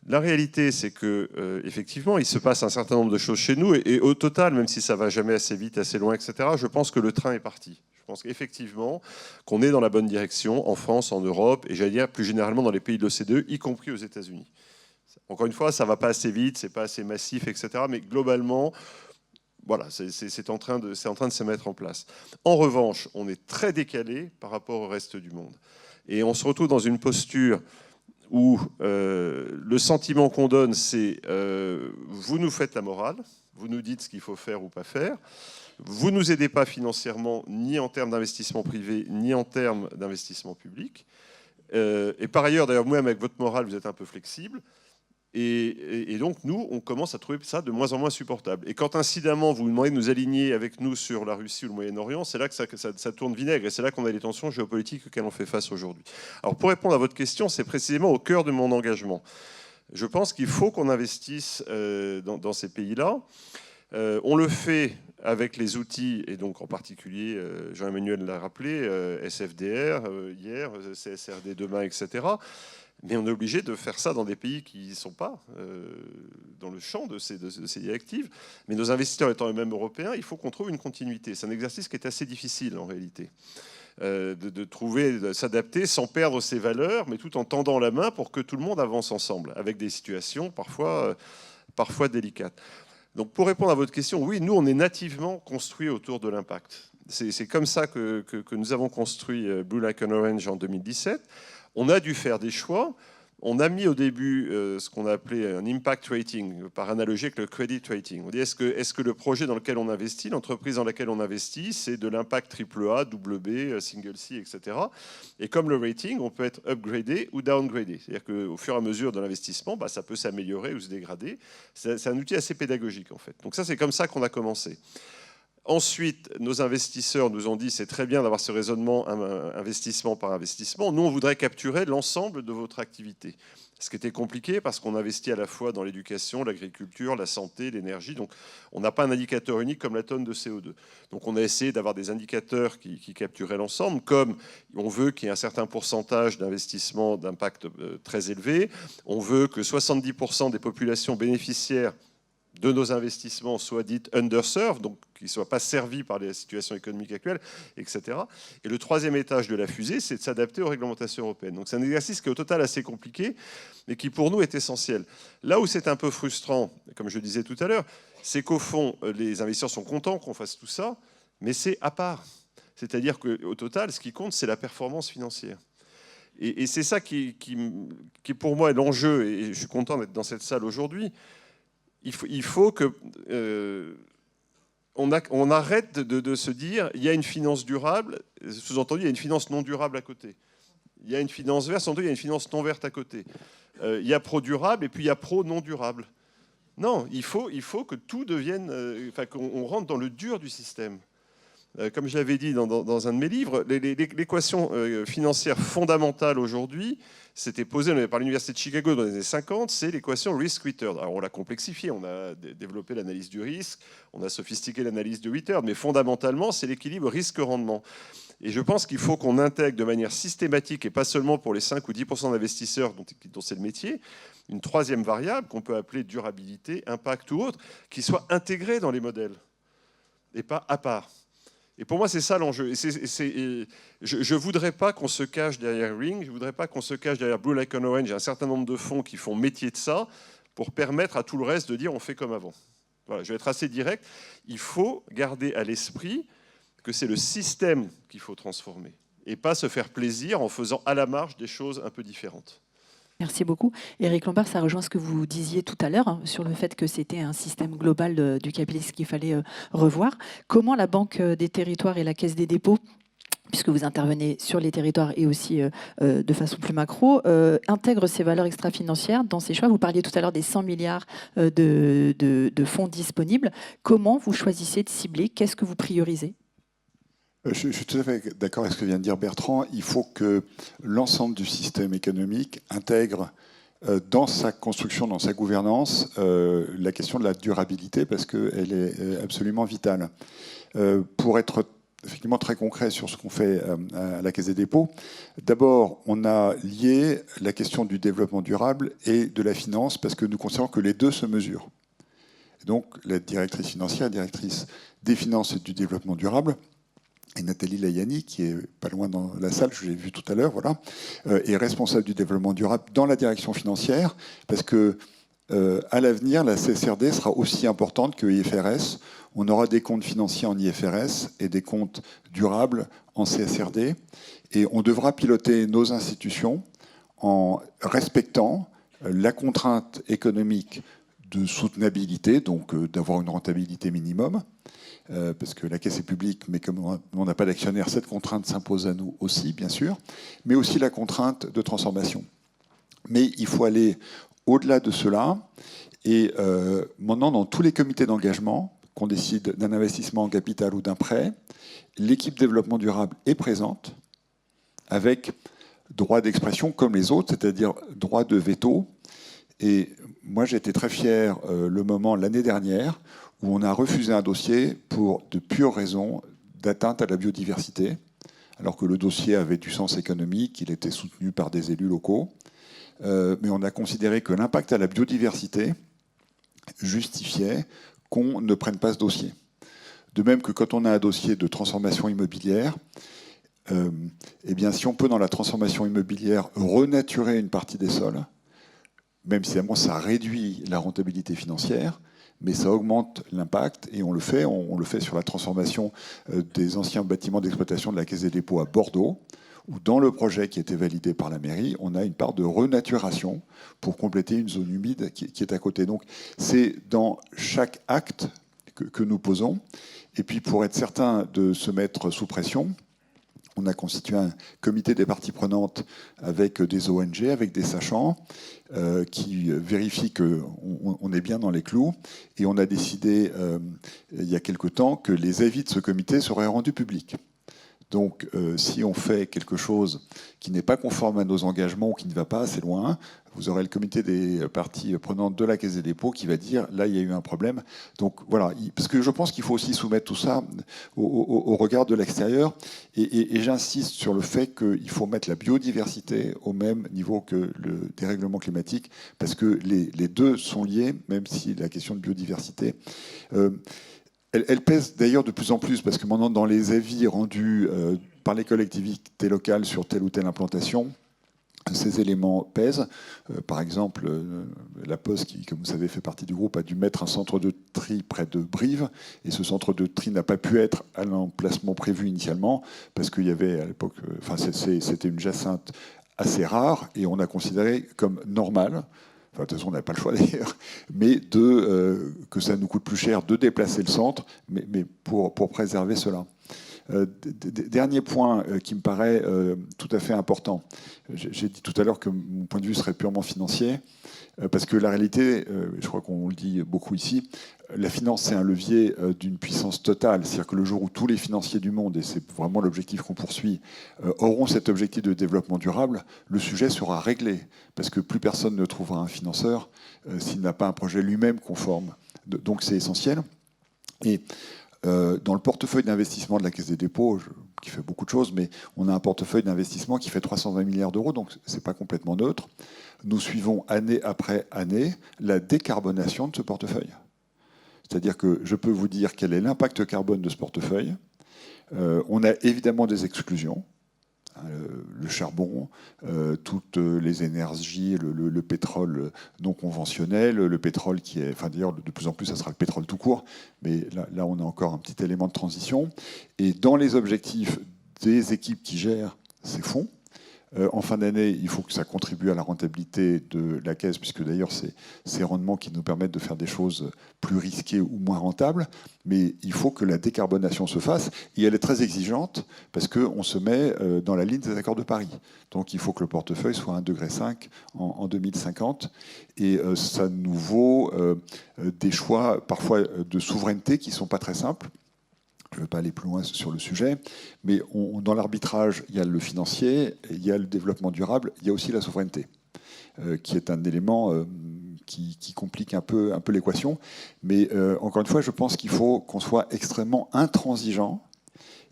La réalité, c'est que effectivement, il se passe un certain nombre de choses chez nous, et au total, même si ça va jamais assez vite, assez loin, etc., je pense que le train est parti. Je pense qu'effectivement, qu'on est dans la bonne direction en France, en Europe, et j'allais dire plus généralement dans les pays de l'OCDE, y compris aux États-Unis. Encore une fois, ça ne va pas assez vite, c'est pas assez massif, etc. Mais globalement, voilà, c'est en train de se mettre en place. En revanche, on est très décalé par rapport au reste du monde. Et on se retrouve dans une posture où le sentiment qu'on donne, c'est vous nous faites la morale, vous nous dites ce qu'il faut faire ou pas faire, vous ne nous aidez pas financièrement, ni en termes d'investissement privé, ni en termes d'investissement public. Et par ailleurs, d'ailleurs, moi-même, avec votre morale, vous êtes un peu flexible. Et donc, nous, on commence à trouver ça de moins en moins supportable. Et quand incidemment, vous nous demandez de nous aligner avec nous sur la Russie ou le Moyen-Orient, c'est là que ça tourne vinaigre. Et c'est là qu'on a les tensions géopolitiques auxquelles on fait face aujourd'hui. Alors, pour répondre à votre question, c'est précisément au cœur de mon engagement. Je pense qu'il faut qu'on investisse dans ces pays-là. On le fait avec les outils, et donc en particulier, Jean-Emmanuel l'a rappelé, SFDR hier, CSRD demain, etc. Mais on est obligé de faire ça dans des pays qui ne sont pas dans le champ de ces directives. Mais nos investisseurs étant eux-mêmes européens, il faut qu'on trouve une continuité. C'est un exercice qui est assez difficile en réalité. De trouver, de s'adapter sans perdre ses valeurs, mais tout en tendant la main pour que tout le monde avance ensemble, avec des situations parfois délicates. Donc pour répondre à votre question, oui, nous on est nativement construit autour de l'impact. C'est comme ça que nous avons construit Blue Like an Orange en 2017. On a dû faire des choix. on a mis au début ce qu'on a appelé un impact rating, par analogie avec le credit rating. On dit est-ce que le projet dans lequel on investit, l'entreprise dans laquelle on investit, c'est de l'impact AAA, double B, single C, etc. Et comme le rating, on peut être upgradé ou downgradé. C'est-à-dire qu'au fur et à mesure de l'investissement, ça peut s'améliorer ou se dégrader. C'est un outil assez pédagogique, en fait. Donc ça, c'est comme ça qu'on a commencé. Ensuite, nos investisseurs nous ont dit c'est très bien d'avoir ce raisonnement investissement par investissement. Nous, on voudrait capturer l'ensemble de votre activité. Ce qui était compliqué parce qu'on investit à la fois dans l'éducation, l'agriculture, la santé, l'énergie. Donc, on n'a pas un indicateur unique comme la tonne de CO2. Donc, on a essayé d'avoir des indicateurs qui capturaient l'ensemble, comme on veut qu'il y ait un certain pourcentage d'investissement d'impact très élevé. On veut que 70% des populations bénéficiaires de nos investissements soient dites underserved, donc qu'ils ne soient pas servis par les situations économiques actuelles, etc. Et le troisième étage de la fusée, c'est de s'adapter aux réglementations européennes. Donc c'est un exercice qui est au total assez compliqué, mais qui pour nous est essentiel. Là où c'est un peu frustrant, comme je le disais tout à l'heure, c'est qu'au fond, les investisseurs sont contents qu'on fasse tout ça, mais c'est à part. C'est-à-dire qu'au total, ce qui compte, c'est la performance financière. Et c'est ça qui pour moi est l'enjeu, et je suis content d'être dans cette salle aujourd'hui. Il faut que on arrête de se dire il y a une finance durable, sous-entendu il y a une finance non durable à côté. Il y a une finance verte, sous-entendu il y a une finance non verte à côté. Il y a pro-durable et puis il y a pro-non durable. Non, il faut que tout devienne, qu'on rentre dans le dur du système. Comme je l'avais dit dans un de mes livres, l'équation financière fondamentale aujourd'hui, c'était posée par l'Université de Chicago dans les années 50, c'est l'équation risk-return. Alors on l'a complexifiée, on a développé l'analyse du risque, on a sophistiqué l'analyse du return, mais fondamentalement, c'est l'équilibre risque-rendement. Et je pense qu'il faut qu'on intègre de manière systématique, et pas seulement pour les 5 ou 10% d'investisseurs dont c'est le métier, une troisième variable qu'on peut appeler durabilité, impact ou autre, qui soit intégrée dans les modèles, et pas à part. Et pour moi, c'est ça l'enjeu. Je ne voudrais pas qu'on se cache derrière Ring, je ne voudrais pas qu'on se cache derrière Blue Like an Orange. Il y a un certain nombre de fonds qui font métier de ça pour permettre à tout le reste de dire on fait comme avant. Voilà, je vais être assez direct. Il faut garder à l'esprit que c'est le système qu'il faut transformer et pas se faire plaisir en faisant à la marge des choses un peu différentes. Merci beaucoup. Éric Lombard, ça rejoint ce que vous disiez tout à l'heure sur le fait que c'était un système global du capitalisme qu'il fallait revoir. Comment la Banque des territoires et la Caisse des dépôts, puisque vous intervenez sur les territoires et aussi de façon plus macro, intègrent ces valeurs extra-financières dans ces choix? Vous parliez tout à l'heure des 100 milliards de fonds disponibles. Comment vous choisissez de cibler? Qu'est-ce que vous priorisez? Je suis tout à fait d'accord avec ce que vient de dire Bertrand. Il faut que l'ensemble du système économique intègre dans sa construction, dans sa gouvernance, la question de la durabilité, parce qu'elle est absolument vitale. Pour être effectivement très concret sur ce qu'on fait à la Caisse des dépôts, d'abord, on a lié la question du développement durable et de la finance, parce que nous considérons que les deux se mesurent. Et donc, la directrice financière, la directrice des finances et du développement durable, et Nathalie Layani, qui est pas loin dans la salle, je l'ai vu tout à l'heure, voilà, est responsable du développement durable dans la direction financière, parce que à l'avenir, la CSRD sera aussi importante que l'IFRS. On aura des comptes financiers en IFRS et des comptes durables en CSRD, et on devra piloter nos institutions en respectant la contrainte économique de soutenabilité, donc d'avoir une rentabilité minimum, parce que la Caisse est publique, mais comme on n'a pas d'actionnaire, cette contrainte s'impose à nous aussi, bien sûr, mais aussi la contrainte de transformation. Mais il faut aller au-delà de cela, et maintenant, dans tous les comités d'engagement, qu'on décide d'un investissement en capital ou d'un prêt, l'équipe développement durable est présente, avec droit d'expression comme les autres, c'est-à-dire droit de veto. Et moi, j'ai été très fier le moment l'année dernière où on a refusé un dossier pour de pures raisons d'atteinte à la biodiversité, alors que le dossier avait du sens économique, il était soutenu par des élus locaux. Mais on a considéré que l'impact à la biodiversité justifiait qu'on ne prenne pas ce dossier. De même que quand on a un dossier de transformation immobilière, eh bien, si on peut, dans la transformation immobilière, renaturer une partie des sols, même si ça réduit la rentabilité financière, mais ça augmente l'impact, et on le fait sur la transformation des anciens bâtiments d'exploitation de la Caisse des dépôts à Bordeaux, où dans le projet qui a été validé par la mairie, on a une part de renaturation pour compléter une zone humide qui est à côté. Donc c'est dans chaque acte que nous posons. Et puis pour être certain de se mettre sous pression, on a constitué un comité des parties prenantes avec des ONG, avec des sachants, qui vérifient qu'on est bien dans les clous. Et on a décidé, il y a quelque temps, que les avis de ce comité seraient rendus publics. Donc, si on fait quelque chose qui n'est pas conforme à nos engagements ou qui ne va pas assez loin, vous aurez le comité des parties prenantes de la Caisse des dépôts qui va dire là, il y a eu un problème. Donc voilà, parce que je pense qu'il faut aussi soumettre tout ça au regard de l'extérieur. Et j'insiste sur le fait qu'il faut mettre la biodiversité au même niveau que le dérèglement climatique, parce que les deux sont liés, même si la question de biodiversité... Elle pèse d'ailleurs de plus en plus, parce que maintenant, dans les avis rendus par les collectivités locales sur telle ou telle implantation, ces éléments pèsent. Par exemple, la Poste, qui, comme vous savez, fait partie du groupe, a dû mettre un centre de tri près de Brive, et ce centre de tri n'a pas pu être à l'emplacement prévu initialement, parce qu'il y avait à l'époque... c'était une jacinthe assez rare, et on a considéré comme normal... Enfin, de toute façon, on n'avait pas le choix d'ailleurs, mais que ça nous coûte plus cher de déplacer le centre, mais pour préserver cela. Dernier point qui me paraît tout à fait important. J'ai dit tout à l'heure que mon point de vue serait purement financier, parce que la réalité, je crois qu'on le dit beaucoup ici, la finance, c'est un levier d'une puissance totale. C'est-à-dire que le jour où tous les financiers du monde, et c'est vraiment l'objectif qu'on poursuit, auront cet objectif de développement durable, le sujet sera réglé. Parce que plus personne ne trouvera un financeur s'il n'a pas un projet lui-même conforme. Donc c'est essentiel. Et dans le portefeuille d'investissement de la Caisse des dépôts, qui fait beaucoup de choses, mais on a un portefeuille d'investissement qui fait 320 milliards d'euros, donc ce n'est pas complètement neutre. Nous suivons année après année la décarbonation de ce portefeuille. C'est-à-dire que je peux vous dire quel est l'impact carbone de ce portefeuille. On a évidemment des exclusions. Le charbon, toutes les énergies, le pétrole non conventionnel, le pétrole qui est... Enfin, d'ailleurs, de plus en plus, ça sera le pétrole tout court, mais là, on a encore un petit élément de transition. Et dans les objectifs des équipes qui gèrent ces fonds, en fin d'année, il faut que ça contribue à la rentabilité de la Caisse, puisque d'ailleurs, c'est ces rendements qui nous permettent de faire des choses plus risquées ou moins rentables. Mais il faut que la décarbonation se fasse. Et elle est très exigeante, parce qu'on se met dans la ligne des accords de Paris. Donc il faut que le portefeuille soit à 1,5 degré en 2050. Et ça nous vaut des choix, parfois, de souveraineté qui ne sont pas très simples. Je ne veux pas aller plus loin sur le sujet, mais dans l'arbitrage, il y a le financier, il y a le développement durable, il y a aussi la souveraineté, qui est un élément qui complique un peu l'équation. Mais encore une fois, je pense qu'il faut qu'on soit extrêmement intransigeant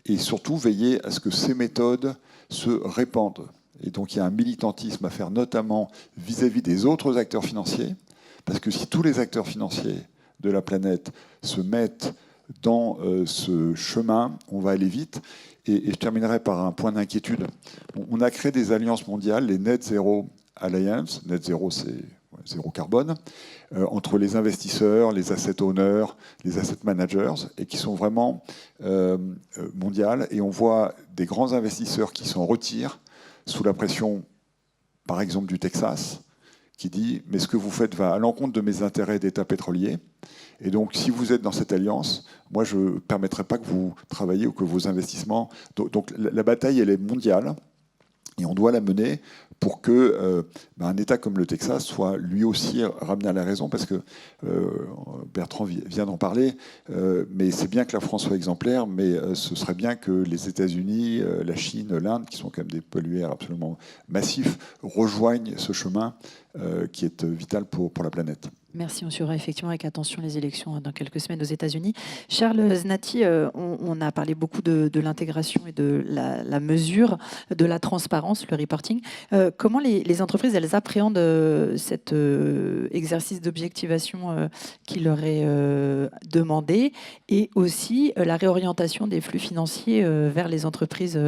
et surtout veiller à ce que ces méthodes se répandent. Et donc il y a un militantisme à faire, notamment vis-à-vis des autres acteurs financiers, parce que si tous les acteurs financiers de la planète se mettent dans ce chemin, on va aller vite. Et je terminerai par un point d'inquiétude. On a créé des alliances mondiales, les Net Zero Alliance. Net Zero, c'est zéro carbone, entre les investisseurs, les asset owners, les asset managers, et qui sont vraiment mondiales. Et on voit des grands investisseurs qui s'en retirent sous la pression, par exemple, du Texas, qui dit « mais ce que vous faites va à l'encontre de mes intérêts d'État pétrolier ». Et donc, si vous êtes dans cette alliance, moi, je ne permettrai pas que vous travailliez ou que vos investissements... Donc, la bataille, elle est mondiale, et on doit la mener pour que un État comme le Texas soit lui aussi ramené à la raison, parce que Bertrand vient d'en parler, mais c'est bien que la France soit exemplaire, mais ce serait bien que les États-Unis, la Chine, l'Inde, qui sont quand même des pollueurs absolument massifs, rejoignent ce chemin qui est vital pour la planète. Merci, on suivra effectivement avec attention les élections dans quelques semaines aux États-Unis. Charles Znati, on a parlé beaucoup de l'intégration et de la mesure, de la transparence, le reporting. Comment les entreprises, elles appréhendent cet exercice d'objectivation qui leur est demandé, et aussi la réorientation des flux financiers vers les entreprises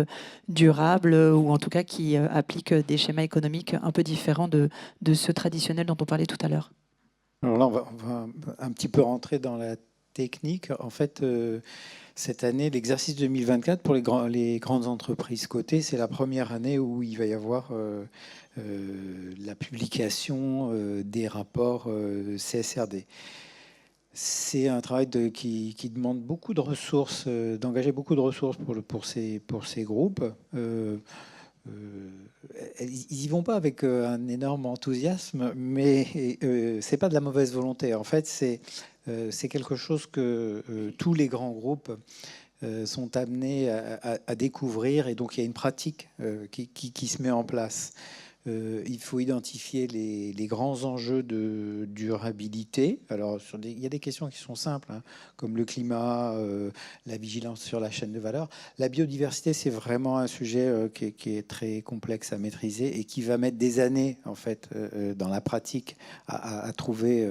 durables, ou en tout cas qui appliquent des schémas économiques un peu différents de ceux traditionnels dont on parlait tout à l'heure? Alors là, on va un petit peu rentrer dans la technique. En fait, cette année, l'exercice 2024 pour les grandes entreprises cotées, c'est la première année où il va y avoir la publication des rapports CSRD. C'est un travail qui demande beaucoup de ressources, d'engager beaucoup de ressources pour ces groupes. Ils y vont pas avec un énorme enthousiasme, mais c'est pas de la mauvaise volonté. En fait, c'est quelque chose que tous les grands groupes sont amenés à découvrir, et donc il y a une pratique qui se met en place. Il faut identifier les grands enjeux de durabilité. Alors, il y a des questions qui sont simples, hein, comme le climat, la vigilance sur la chaîne de valeur. La biodiversité, c'est vraiment un sujet qui est très complexe à maîtriser et qui va mettre des années, en fait, dans la pratique à trouver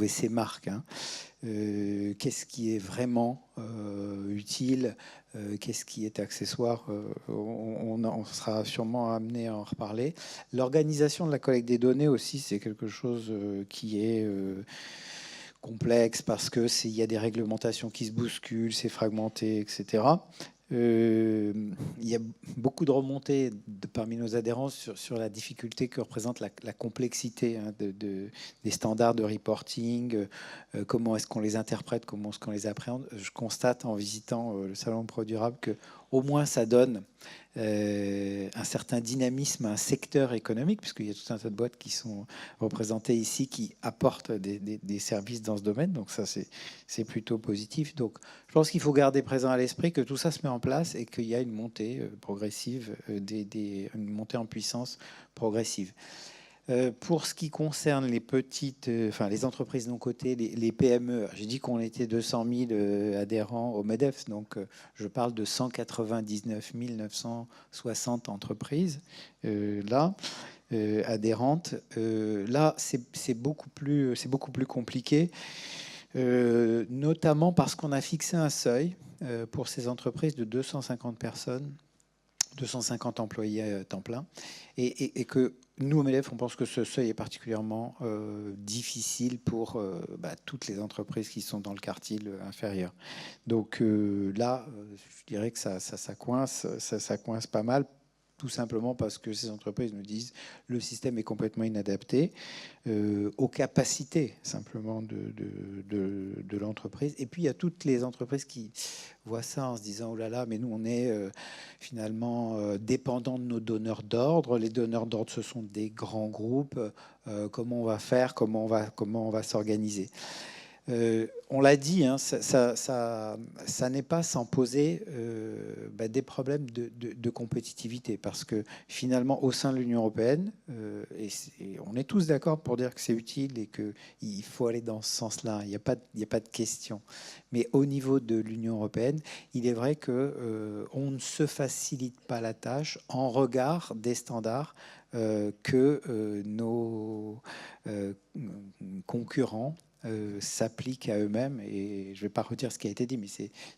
ses marques, hein. Qu'est-ce qui est vraiment utile, qu'est-ce qui est accessoire, on sera sûrement amené à en reparler. L'organisation de la collecte des données aussi, c'est quelque chose qui est complexe parce que il y a des réglementations qui se bousculent, c'est fragmenté, etc. Il y a beaucoup de remontées parmi nos adhérents sur la difficulté que représente la complexité, hein, des standards de reporting, comment est-ce qu'on les interprète, comment est-ce qu'on les appréhende. Je constate en visitant le Salon Pro Durable que au moins ça donne un certain dynamisme à un secteur économique, puisqu'il y a tout un tas de boîtes qui sont représentées ici, qui apportent des services dans ce domaine. Donc ça, c'est plutôt positif. Donc je pense qu'il faut garder présent à l'esprit que tout ça se met en place et qu'il y a une montée progressive, une montée en puissance progressive. Pour ce qui concerne les petites, les entreprises non cotées, les PME, j'ai dit qu'on était 200 000 adhérents au MEDEF, donc je parle de 199 960 entreprises adhérentes. Là, c'est beaucoup plus compliqué, notamment parce qu'on a fixé un seuil pour ces entreprises de 250 personnes, 250 employés à temps plein, et que nous, au MEDEF, on pense que ce seuil est particulièrement difficile pour toutes les entreprises qui sont dans le quartile inférieur. Donc là, je dirais que ça coince pas mal, tout simplement parce que ces entreprises nous disent que le système est complètement inadapté aux capacités simplement de l'entreprise. Et puis, il y a toutes les entreprises qui voient ça en se disant « Oh là là, mais nous, on est finalement dépendants de nos donneurs d'ordre. Les donneurs d'ordre, ce sont des grands groupes. Comment on va faire? Comment on va s'organiser ?» On l'a dit, hein, ça n'est pas sans poser des problèmes de compétitivité, parce que finalement, au sein de l'Union européenne, et on est tous d'accord pour dire que c'est utile et qu'il faut aller dans ce sens-là, il n'y a pas de question. Mais au niveau de l'Union européenne, il est vrai qu'on ne se facilite pas la tâche en regard des standards que nos concurrents s'appliquent à eux-mêmes. Et je ne vais pas redire ce qui a été dit, mais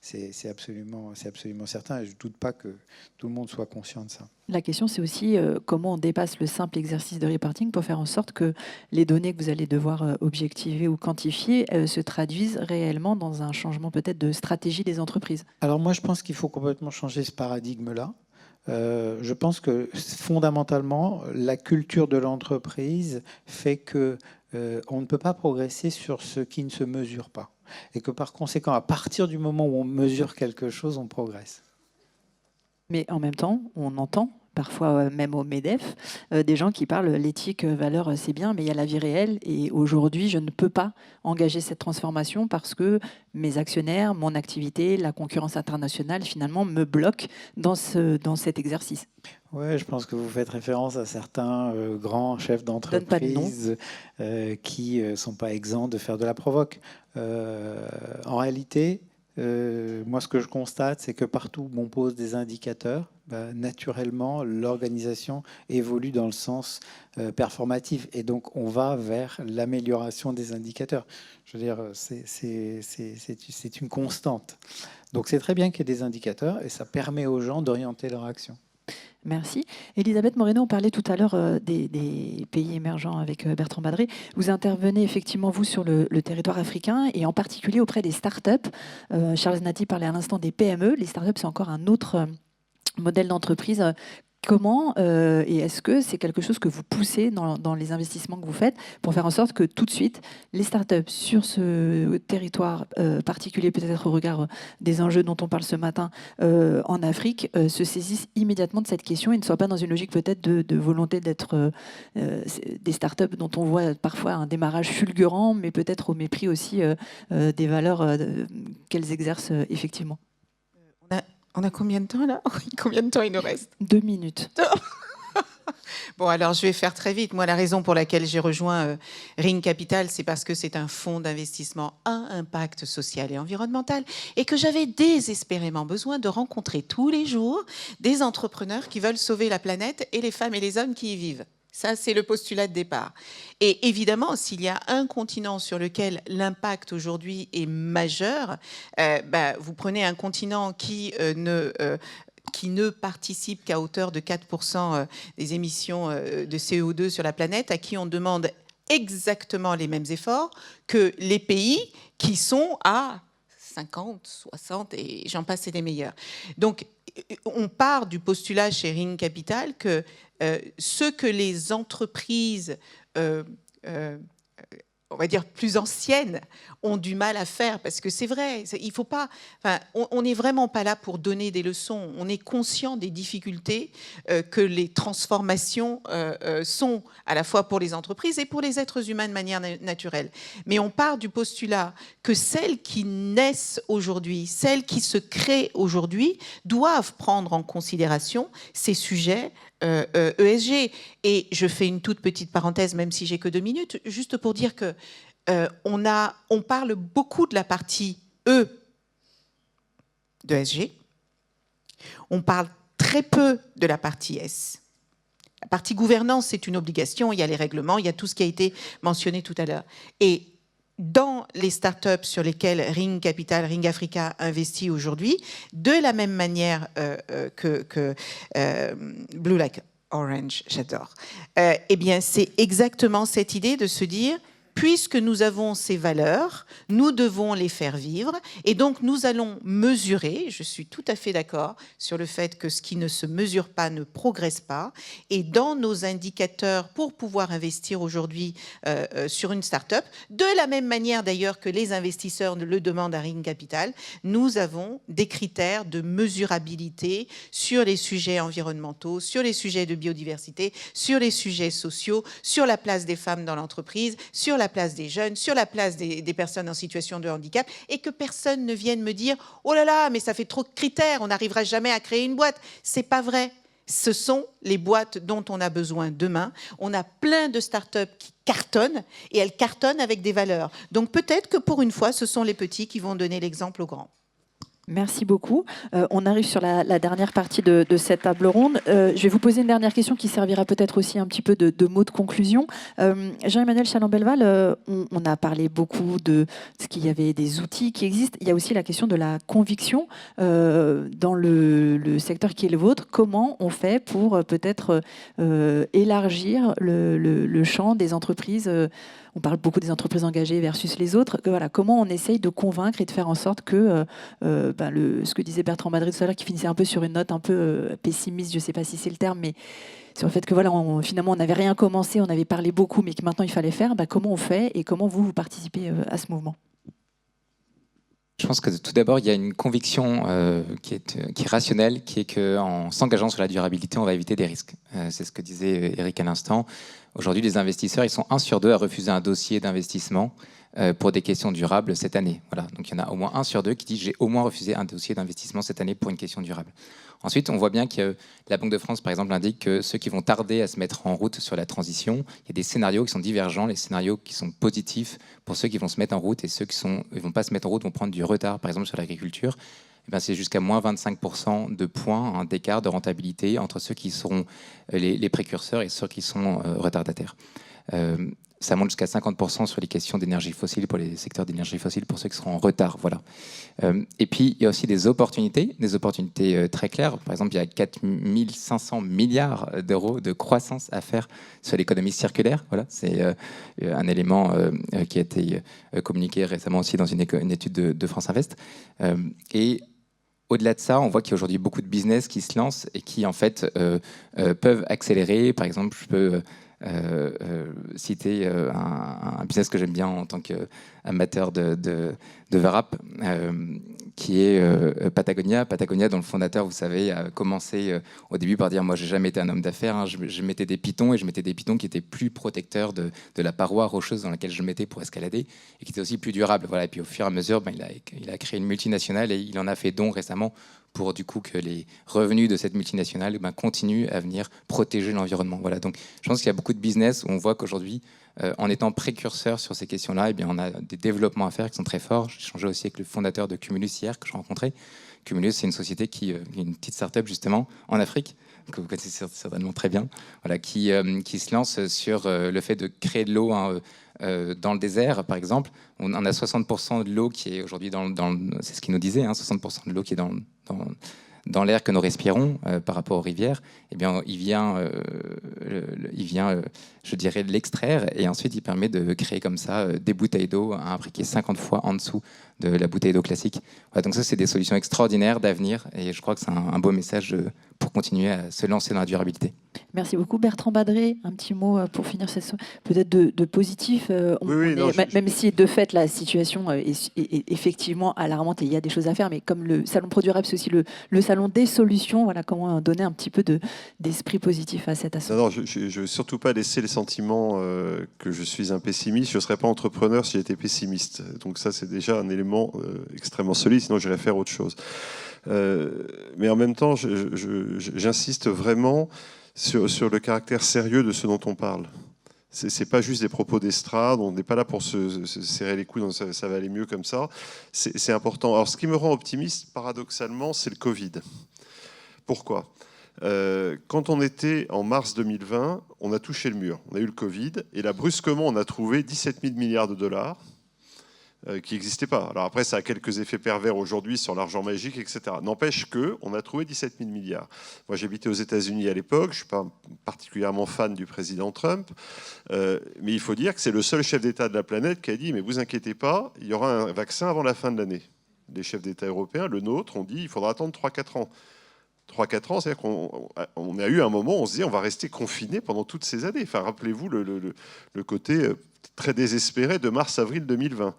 c'est absolument certain. Et je ne doute pas que tout le monde soit conscient de ça. La question, c'est aussi comment on dépasse le simple exercice de reporting pour faire en sorte que les données que vous allez devoir objectiver ou quantifier se traduisent réellement dans un changement peut-être de stratégie des entreprises. Alors moi, je pense qu'il faut complètement changer ce paradigme-là. Je pense que fondamentalement, la culture de l'entreprise fait que on ne peut pas progresser sur ce qui ne se mesure pas. Et que par conséquent, à partir du moment où on mesure quelque chose, on progresse. Mais en même temps, on entend parfois même au MEDEF, des gens qui parlent l'éthique, valeur, c'est bien, mais il y a la vie réelle. Et aujourd'hui, je ne peux pas engager cette transformation parce que mes actionnaires, mon activité, la concurrence internationale, finalement, me bloquent dans cet exercice. Oui, je pense que vous faites référence à certains grands chefs d'entreprise qui ne sont pas exempts de faire de la provoque. En réalité, moi, ce que je constate, c'est que partout où on pose des indicateurs, naturellement, l'organisation évolue dans le sens performatif. Et donc, on va vers l'amélioration des indicateurs. Je veux dire, c'est une constante. Donc, c'est très bien qu'il y ait des indicateurs et ça permet aux gens d'orienter leur action. Merci. Elisabeth Moreno, on parlait tout à l'heure des pays émergents avec Bertrand Badré. Vous intervenez effectivement, vous, sur le territoire africain et en particulier auprès des startups. Charles Nati parlait à l'instant des PME. Les startups, c'est encore un autre modèle d'entreprise. Comment et est-ce que c'est quelque chose que vous poussez dans les investissements que vous faites pour faire en sorte que tout de suite, les startups sur ce territoire particulier, peut-être au regard des enjeux dont on parle ce matin en Afrique, se saisissent immédiatement de cette question et ne soient pas dans une logique peut-être de volonté d'être des startups dont on voit parfois un démarrage fulgurant, mais peut-être au mépris aussi des valeurs qu'elles exercent effectivement. On a combien de temps là? Combien de temps il nous reste? 2 minutes. Bon, alors je vais faire très vite. Moi, la raison pour laquelle j'ai rejoint Ring Capital, c'est parce que c'est un fonds d'investissement à impact social et environnemental et que j'avais désespérément besoin de rencontrer tous les jours des entrepreneurs qui veulent sauver la planète et les femmes et les hommes qui y vivent. Ça, c'est le postulat de départ. Et évidemment, s'il y a un continent sur lequel l'impact aujourd'hui est majeur, vous prenez un continent qui ne participe qu'à hauteur de 4% des émissions de CO2 sur la planète, à qui on demande exactement les mêmes efforts que les pays qui sont à 50, 60 et j'en passe, c'est les meilleurs. Donc, on part du postulat chez Ring Capital que ce que les entreprises, on va dire plus anciennes, ont du mal à faire, parce que c'est vrai, il faut pas. Enfin, on n'est vraiment pas là pour donner des leçons. On est conscient des difficultés que les transformations sont à la fois pour les entreprises et pour les êtres humains de manière naturelle. Mais on part du postulat que celles qui naissent aujourd'hui, celles qui se créent aujourd'hui, doivent prendre en considération ces sujets ESG. Et je fais une toute petite parenthèse, même si j'ai que 2 minutes, juste pour dire que on parle beaucoup de la partie E de ESG. On parle très peu de la partie S. La partie gouvernance, c'est une obligation. Il y a les règlements, il y a tout ce qui a été mentionné tout à l'heure. Et dans les startups sur lesquelles Ring Capital, Ring Africa investit aujourd'hui, de la même manière que Blue Like Orange, j'adore, eh bien, c'est exactement cette idée de se dire, puisque nous avons ces valeurs, nous devons les faire vivre. Et donc, nous allons mesurer, je suis tout à fait d'accord sur le fait que ce qui ne se mesure pas ne progresse pas. Et dans nos indicateurs, pour pouvoir investir aujourd'hui sur une start-up, de la même manière d'ailleurs que les investisseurs le demandent à Ring Capital, nous avons des critères de mesurabilité sur les sujets environnementaux, sur les sujets de biodiversité, sur les sujets sociaux, sur la place des femmes dans l'entreprise, sur la place des jeunes, sur la place des personnes en situation de handicap, et que personne ne vienne me dire « Oh là là, mais ça fait trop de critères, on n'arrivera jamais à créer une boîte ». C'est pas vrai. Ce sont les boîtes dont on a besoin demain. On a plein de startups qui cartonnent, et elles cartonnent avec des valeurs. Donc peut-être que pour une fois, ce sont les petits qui vont donner l'exemple aux grands. Merci beaucoup. On arrive sur la dernière partie de cette table ronde. Je vais vous poser une dernière question qui servira peut-être aussi un petit peu de mot de conclusion. Jean-Emmanuel Chaland-Belval, on a parlé beaucoup de ce qu'il y avait des outils qui existent. Il y a aussi la question de la conviction dans le secteur qui est le vôtre. Comment on fait pour peut-être élargir le champ des entreprises? On parle beaucoup des entreprises engagées versus les autres. Voilà, comment on essaye de convaincre et de faire en sorte que ce que disait Bertrand Badré tout à l'heure, qui finissait un peu sur une note un peu pessimiste, je ne sais pas si c'est le terme, mais sur le fait que voilà, finalement on n'avait rien commencé, on avait parlé beaucoup, mais que maintenant il fallait faire. Comment on fait et comment vous participez à ce mouvement? Je pense que tout d'abord, il y a une conviction qui est rationnelle, qui est qu'en s'engageant sur la durabilité, on va éviter des risques. C'est ce que disait Eric à l'instant. Aujourd'hui, les investisseurs, ils sont 1 sur 2 à refuser un dossier d'investissement pour des questions durables cette année. Voilà. Donc il y en a au moins 1 sur 2 qui dit « j'ai au moins refusé un dossier d'investissement cette année pour une question durable ». Ensuite, on voit bien que la Banque de France, par exemple, indique que ceux qui vont tarder à se mettre en route sur la transition, il y a des scénarios qui sont divergents, les scénarios qui sont positifs pour ceux qui vont se mettre en route et ceux qui ne vont pas se mettre en route vont prendre du retard, par exemple, sur l'agriculture. C'est jusqu'à moins 25% de points d'écart de rentabilité entre ceux qui seront les précurseurs et ceux qui sont retardataires. ça monte jusqu'à 50% sur les questions d'énergie fossile, pour les secteurs d'énergie fossile, pour ceux qui seront en retard. Voilà. Et puis, il y a aussi des opportunités très claires. Par exemple, il y a 4 500 milliards d'euros de croissance à faire sur l'économie circulaire. Voilà. C'est un élément qui a été communiqué récemment aussi dans une étude de France Invest. Et au-delà de ça, on voit qu'il y a aujourd'hui beaucoup de business qui se lancent et qui, en fait, peuvent accélérer. Par exemple, je peux citer un business que j'aime bien en tant qu'amateur de Varap, qui est Patagonia. Patagonia, dont le fondateur, vous savez, a commencé au début par dire « Moi, j'ai jamais été un homme d'affaires, hein, je mettais des pitons, et je mettais des pitons qui étaient plus protecteurs de la paroi rocheuse dans laquelle je mettais pour escalader, et qui étaient aussi plus durables. » Voilà. Et puis au fur et à mesure, il a créé une multinationale, et il en a fait don récemment pour du coup que les revenus de cette multinationale continuent à venir protéger l'environnement. Voilà. Donc je pense qu'il y a beaucoup de business où on voit qu'aujourd'hui, en étant précurseur sur ces questions-là, eh bien, on a des développements à faire qui sont très forts. J'ai échangé aussi avec le fondateur de Cumulus hier, que je rencontrais. Cumulus, c'est une société qui est une petite start-up justement en Afrique, que vous connaissez certainement très bien, voilà, qui se lance sur le fait de créer de l'eau dans le désert, par exemple. On a 60% de l'eau qui est aujourd'hui c'est ce qu'il nous disait, 60% de l'eau qui est dans l'air que nous respirons par rapport aux rivières. Eh bien, il vient, je dirais, l'extraire, et ensuite il permet de créer comme ça des bouteilles d'eau à un prix qui est 50 fois en dessous de la bouteille d'eau classique. Voilà, donc ça, c'est des solutions extraordinaires d'avenir, et je crois que c'est un beau message pour continuer à se lancer dans la durabilité. Merci beaucoup. Bertrand Badré, un petit mot pour finir cette peut-être de positif. Même si de fait la situation est effectivement alarmante et il y a des choses à faire, mais comme le Salon Pro Durable, c'est aussi le salon des solutions. Voilà, comment donner un petit peu d'esprit positif à cette association. Non, je ne veux surtout pas laisser le sentiment que je suis un pessimiste. Je ne serais pas entrepreneur si j'étais pessimiste. Donc ça, c'est déjà un élément extrêmement solide, sinon j'irais faire autre chose. Mais en même temps, j'insiste vraiment sur le caractère sérieux de ce dont on parle. Ce n'est pas juste des propos d'estrade, on n'est pas là pour se serrer les coudes, ça va aller mieux comme ça. C'est important. Alors, ce qui me rend optimiste, paradoxalement, c'est le Covid. Pourquoi ? Quand on était en mars 2020, on a touché le mur. On a eu le Covid, et là, brusquement, on a trouvé 17 000 milliards de dollars qui n'existaient pas. Alors après, ça a quelques effets pervers aujourd'hui sur l'argent magique, etc. N'empêche qu'on a trouvé 17 000 milliards. Moi, j'habitais aux États-Unis à l'époque. Je ne suis pas particulièrement fan du président Trump. Mais il faut dire que c'est le seul chef d'État de la planète qui a dit « Mais vous inquiétez pas, il y aura un vaccin avant la fin de l'année ». Les chefs d'État européens, le nôtre, ont dit « Il faudra attendre 3-4 ans ». 3-4 ans, c'est-à-dire qu'on a eu un moment où on se dit on va rester confiné pendant toutes ces années. Enfin, rappelez-vous le côté très désespéré de mars-avril 2020.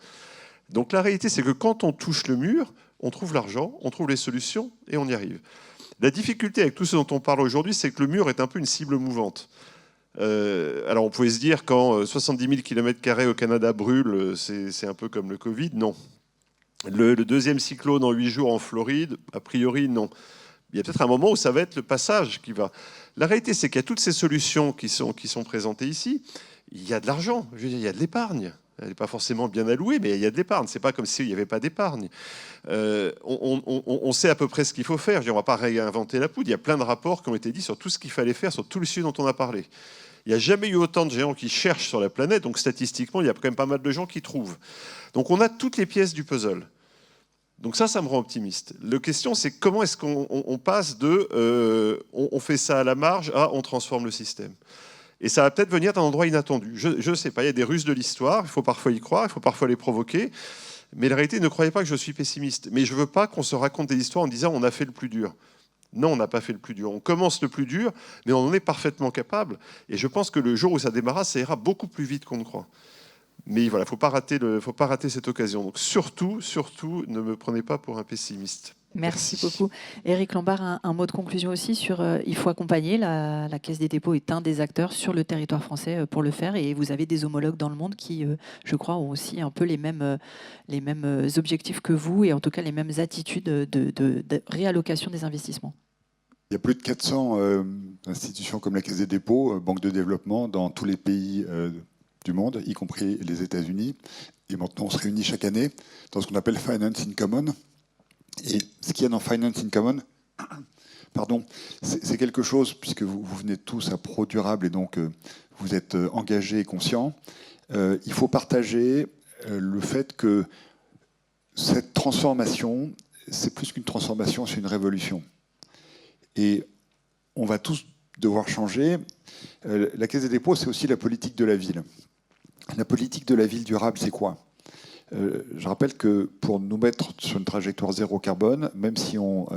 Donc la réalité, c'est que quand on touche le mur, on trouve l'argent, on trouve les solutions et on y arrive. La difficulté avec tout ce dont on parle aujourd'hui, c'est que le mur est un peu une cible mouvante. Alors on pouvait se dire quand 70 000 km² au Canada brûlent, c'est un peu comme le Covid. Non. Le deuxième cyclone en 8 jours en Floride, a priori, non. Il y a peut-être un moment où ça va être le passage qui va. La réalité, c'est qu'il y a toutes ces solutions qui sont présentées ici. Il y a de l'argent, je veux dire, il y a de l'épargne. Elle n'est pas forcément bien allouée, mais il y a de l'épargne. C'est pas comme s'il n'y avait pas d'épargne. On sait à peu près ce qu'il faut faire. On ne va pas réinventer la poudre. Il y a plein de rapports qui ont été dits sur tout ce qu'il fallait faire, sur tous les sujets dont on a parlé. Il n'y a jamais eu autant de gens qui cherchent sur la planète, donc statistiquement, il y a quand même pas mal de gens qui trouvent. Donc on a toutes les pièces du puzzle. Donc ça me rend optimiste. La question, c'est comment est-ce qu'on passe de on fait ça à la marge à on transforme le système. Et ça va peut-être venir d'un endroit inattendu. Je ne sais pas, il y a des ruses de l'histoire, il faut parfois y croire, il faut parfois les provoquer. Mais la réalité, ne croyez pas que je suis pessimiste. Mais je ne veux pas qu'on se raconte des histoires en disant on a fait le plus dur. Non, on n'a pas fait le plus dur. On commence le plus dur, mais on en est parfaitement capable. Et je pense que le jour où ça démarrera, ça ira beaucoup plus vite qu'on ne croit. Mais voilà, faut pas rater cette occasion. Donc surtout, ne me prenez pas pour un pessimiste. Merci beaucoup. Éric Lombard, un mot de conclusion aussi sur il faut accompagner. La Caisse des dépôts est un des acteurs sur le territoire français pour le faire, et vous avez des homologues dans le monde qui, je crois, ont aussi un peu les mêmes objectifs que vous, et en tout cas les mêmes attitudes de réallocation des investissements. Il y a plus de 400 institutions comme la Caisse des dépôts, banques de développement dans tous les pays du monde, y compris les États-Unis. Et maintenant, on se réunit chaque année dans ce qu'on appelle Finance in Common. Et ce qu'il y a dans Finance in Common, Pardon, c'est quelque chose, puisque vous venez tous à ProDurable et donc vous êtes engagés et conscients, il faut partager le fait que cette transformation, c'est plus qu'une transformation, c'est une révolution. Et on va tous devoir changer. La Caisse des dépôts, c'est aussi la politique de la ville. La politique de la ville durable, c'est quoi ? Je rappelle que pour nous mettre sur une trajectoire zéro carbone, même si on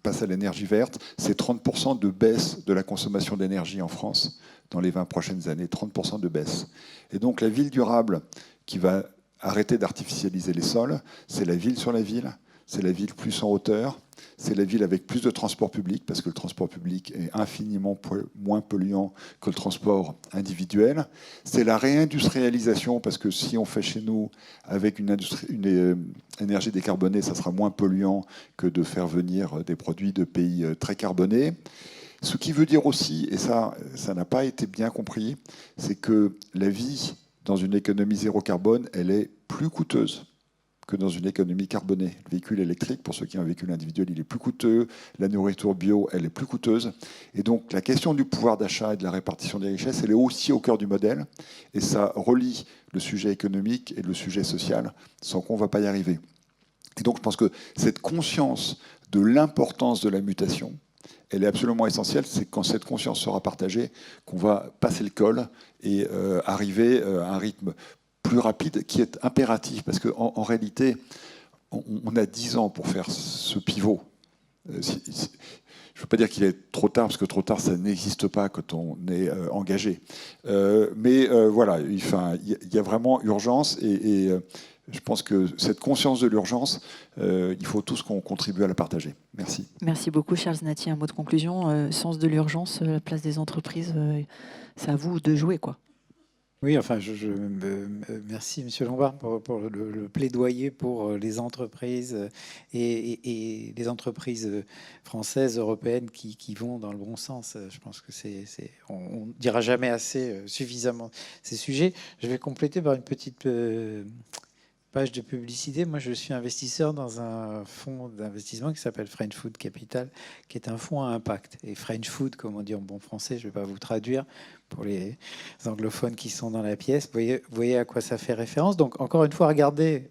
passe à l'énergie verte, c'est 30% de baisse de la consommation d'énergie en France dans les 20 prochaines années, 30% de baisse. Et donc la ville durable qui va arrêter d'artificialiser les sols, c'est la ville sur la ville, c'est la ville plus en hauteur, c'est la ville avec plus de transport public, parce que le transport public est infiniment moins polluant que le transport individuel. C'est la réindustrialisation, parce que si on fait chez nous avec une énergie décarbonée, ça sera moins polluant que de faire venir des produits de pays très carbonés. Ce qui veut dire aussi, et ça n'a pas été bien compris, c'est que la vie dans une économie zéro carbone, elle est plus coûteuse que dans une économie carbonée. Le véhicule électrique, pour ceux qui ont un véhicule individuel, il est plus coûteux. La nourriture bio, elle est plus coûteuse. Et donc, la question du pouvoir d'achat et de la répartition des richesses, elle est aussi au cœur du modèle. Et ça relie le sujet économique et le sujet social, sans qu'on ne va pas y arriver. Et donc, je pense que cette conscience de l'importance de la mutation, elle est absolument essentielle. C'est quand cette conscience sera partagée qu'on va passer le col et arriver à un rythme plus rapide, qui est impératif, parce qu'en réalité, on a 10 ans pour faire ce pivot. Je ne veux pas dire qu'il est trop tard, parce que trop tard, ça n'existe pas quand on est engagé. Mais voilà, il y a vraiment urgence, et je pense que cette conscience de l'urgence, il faut tous qu'on contribue à la partager. Merci. Merci beaucoup, Charles Nati. Un mot de conclusion. Sens de l'urgence, la place des entreprises, c'est à vous de jouer, quoi. Oui, enfin, merci, Monsieur Lombard, pour le plaidoyer pour les entreprises et les entreprises françaises, européennes qui vont dans le bon sens. Je pense que on ne dira jamais assez suffisamment ces sujets. Je vais compléter par une petite page de publicité. Moi, je suis investisseur dans un fonds d'investissement qui s'appelle French Food Capital, qui est un fonds à impact. Et French Food, comme on dit en bon français, je ne vais pas vous traduire pour les anglophones qui sont dans la pièce. Vous voyez à quoi ça fait référence. Donc, encore une fois, regardez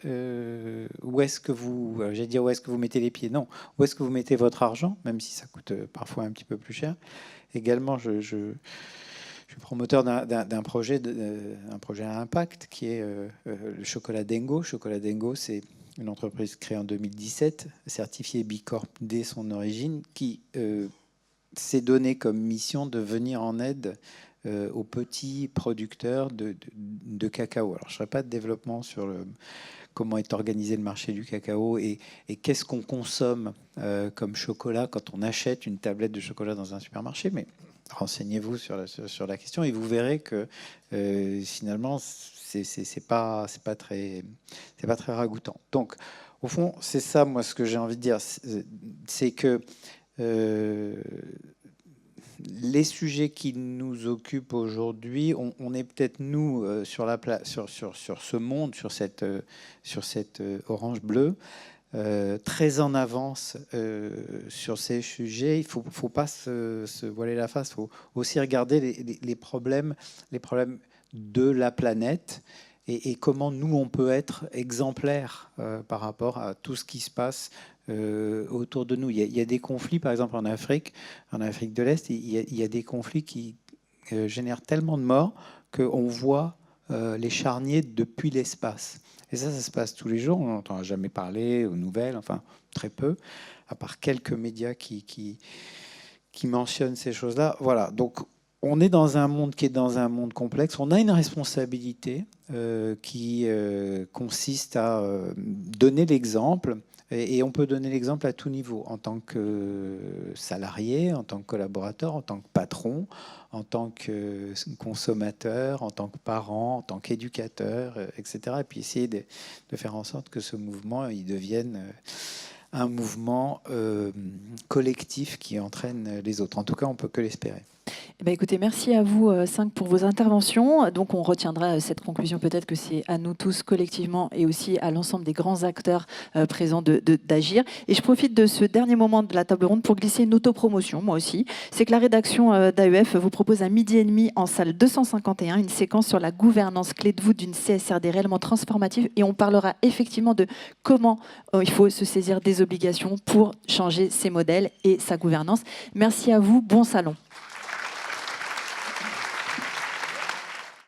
où est-ce que vous mettez les pieds. Non, où est-ce que vous mettez votre argent, même si ça coûte parfois un petit peu plus cher. Également, je suis promoteur d'un projet, un projet à impact qui est le Chocolat Dengo. Chocolat Dengo, c'est une entreprise créée en 2017, certifiée B Corp dès son origine, qui s'est donné comme mission de venir en aide aux petits producteurs de cacao. Alors, je ne ferai pas de développement sur comment est organisé le marché du cacao et qu'est-ce qu'on consomme comme chocolat quand on achète une tablette de chocolat dans un supermarché, mais renseignez-vous sur la question et vous verrez que finalement c'est pas très ragoûtant. Donc au fond c'est ça, moi, ce que j'ai envie de dire, c'est que les sujets qui nous occupent aujourd'hui, on est peut-être nous sur ce monde, sur cette orange bleue, très en avance sur ces sujets. Il ne faut pas se voiler la face. Il faut aussi regarder les problèmes de la planète et comment nous, on peut être exemplaires par rapport à tout ce qui se passe autour de nous. Il y a des conflits, par exemple en Afrique de l'Est, il y a des conflits qui génèrent tellement de morts qu'on voit les charniers depuis l'espace. Et ça se passe tous les jours. On n'entend jamais parler aux nouvelles, enfin très peu, à part quelques médias qui mentionnent ces choses-là. Voilà, donc on est dans un monde qui est dans un monde complexe. On a une responsabilité qui consiste à donner l'exemple. Et on peut donner l'exemple à tout niveau, en tant que salarié, en tant que collaborateur, en tant que patron, en tant que consommateur, en tant que parent, en tant qu'éducateur, etc. Et puis essayer de faire en sorte que ce mouvement il devienne un mouvement collectif qui entraîne les autres. En tout cas, on ne peut que l'espérer. Écoutez, merci à vous 5 pour vos interventions. Donc on retiendra cette conclusion, peut-être que c'est à nous tous collectivement et aussi à l'ensemble des grands acteurs présents d'agir. Et je profite de ce dernier moment de la table ronde pour glisser une autopromotion, moi aussi. C'est que la rédaction d'AEF vous propose à 12h30 en salle 251 une séquence sur la gouvernance clé de voûte d'une CSRD réellement transformative. Et on parlera effectivement de comment il faut se saisir des obligations pour changer ses modèles et sa gouvernance. Merci à vous, bon salon.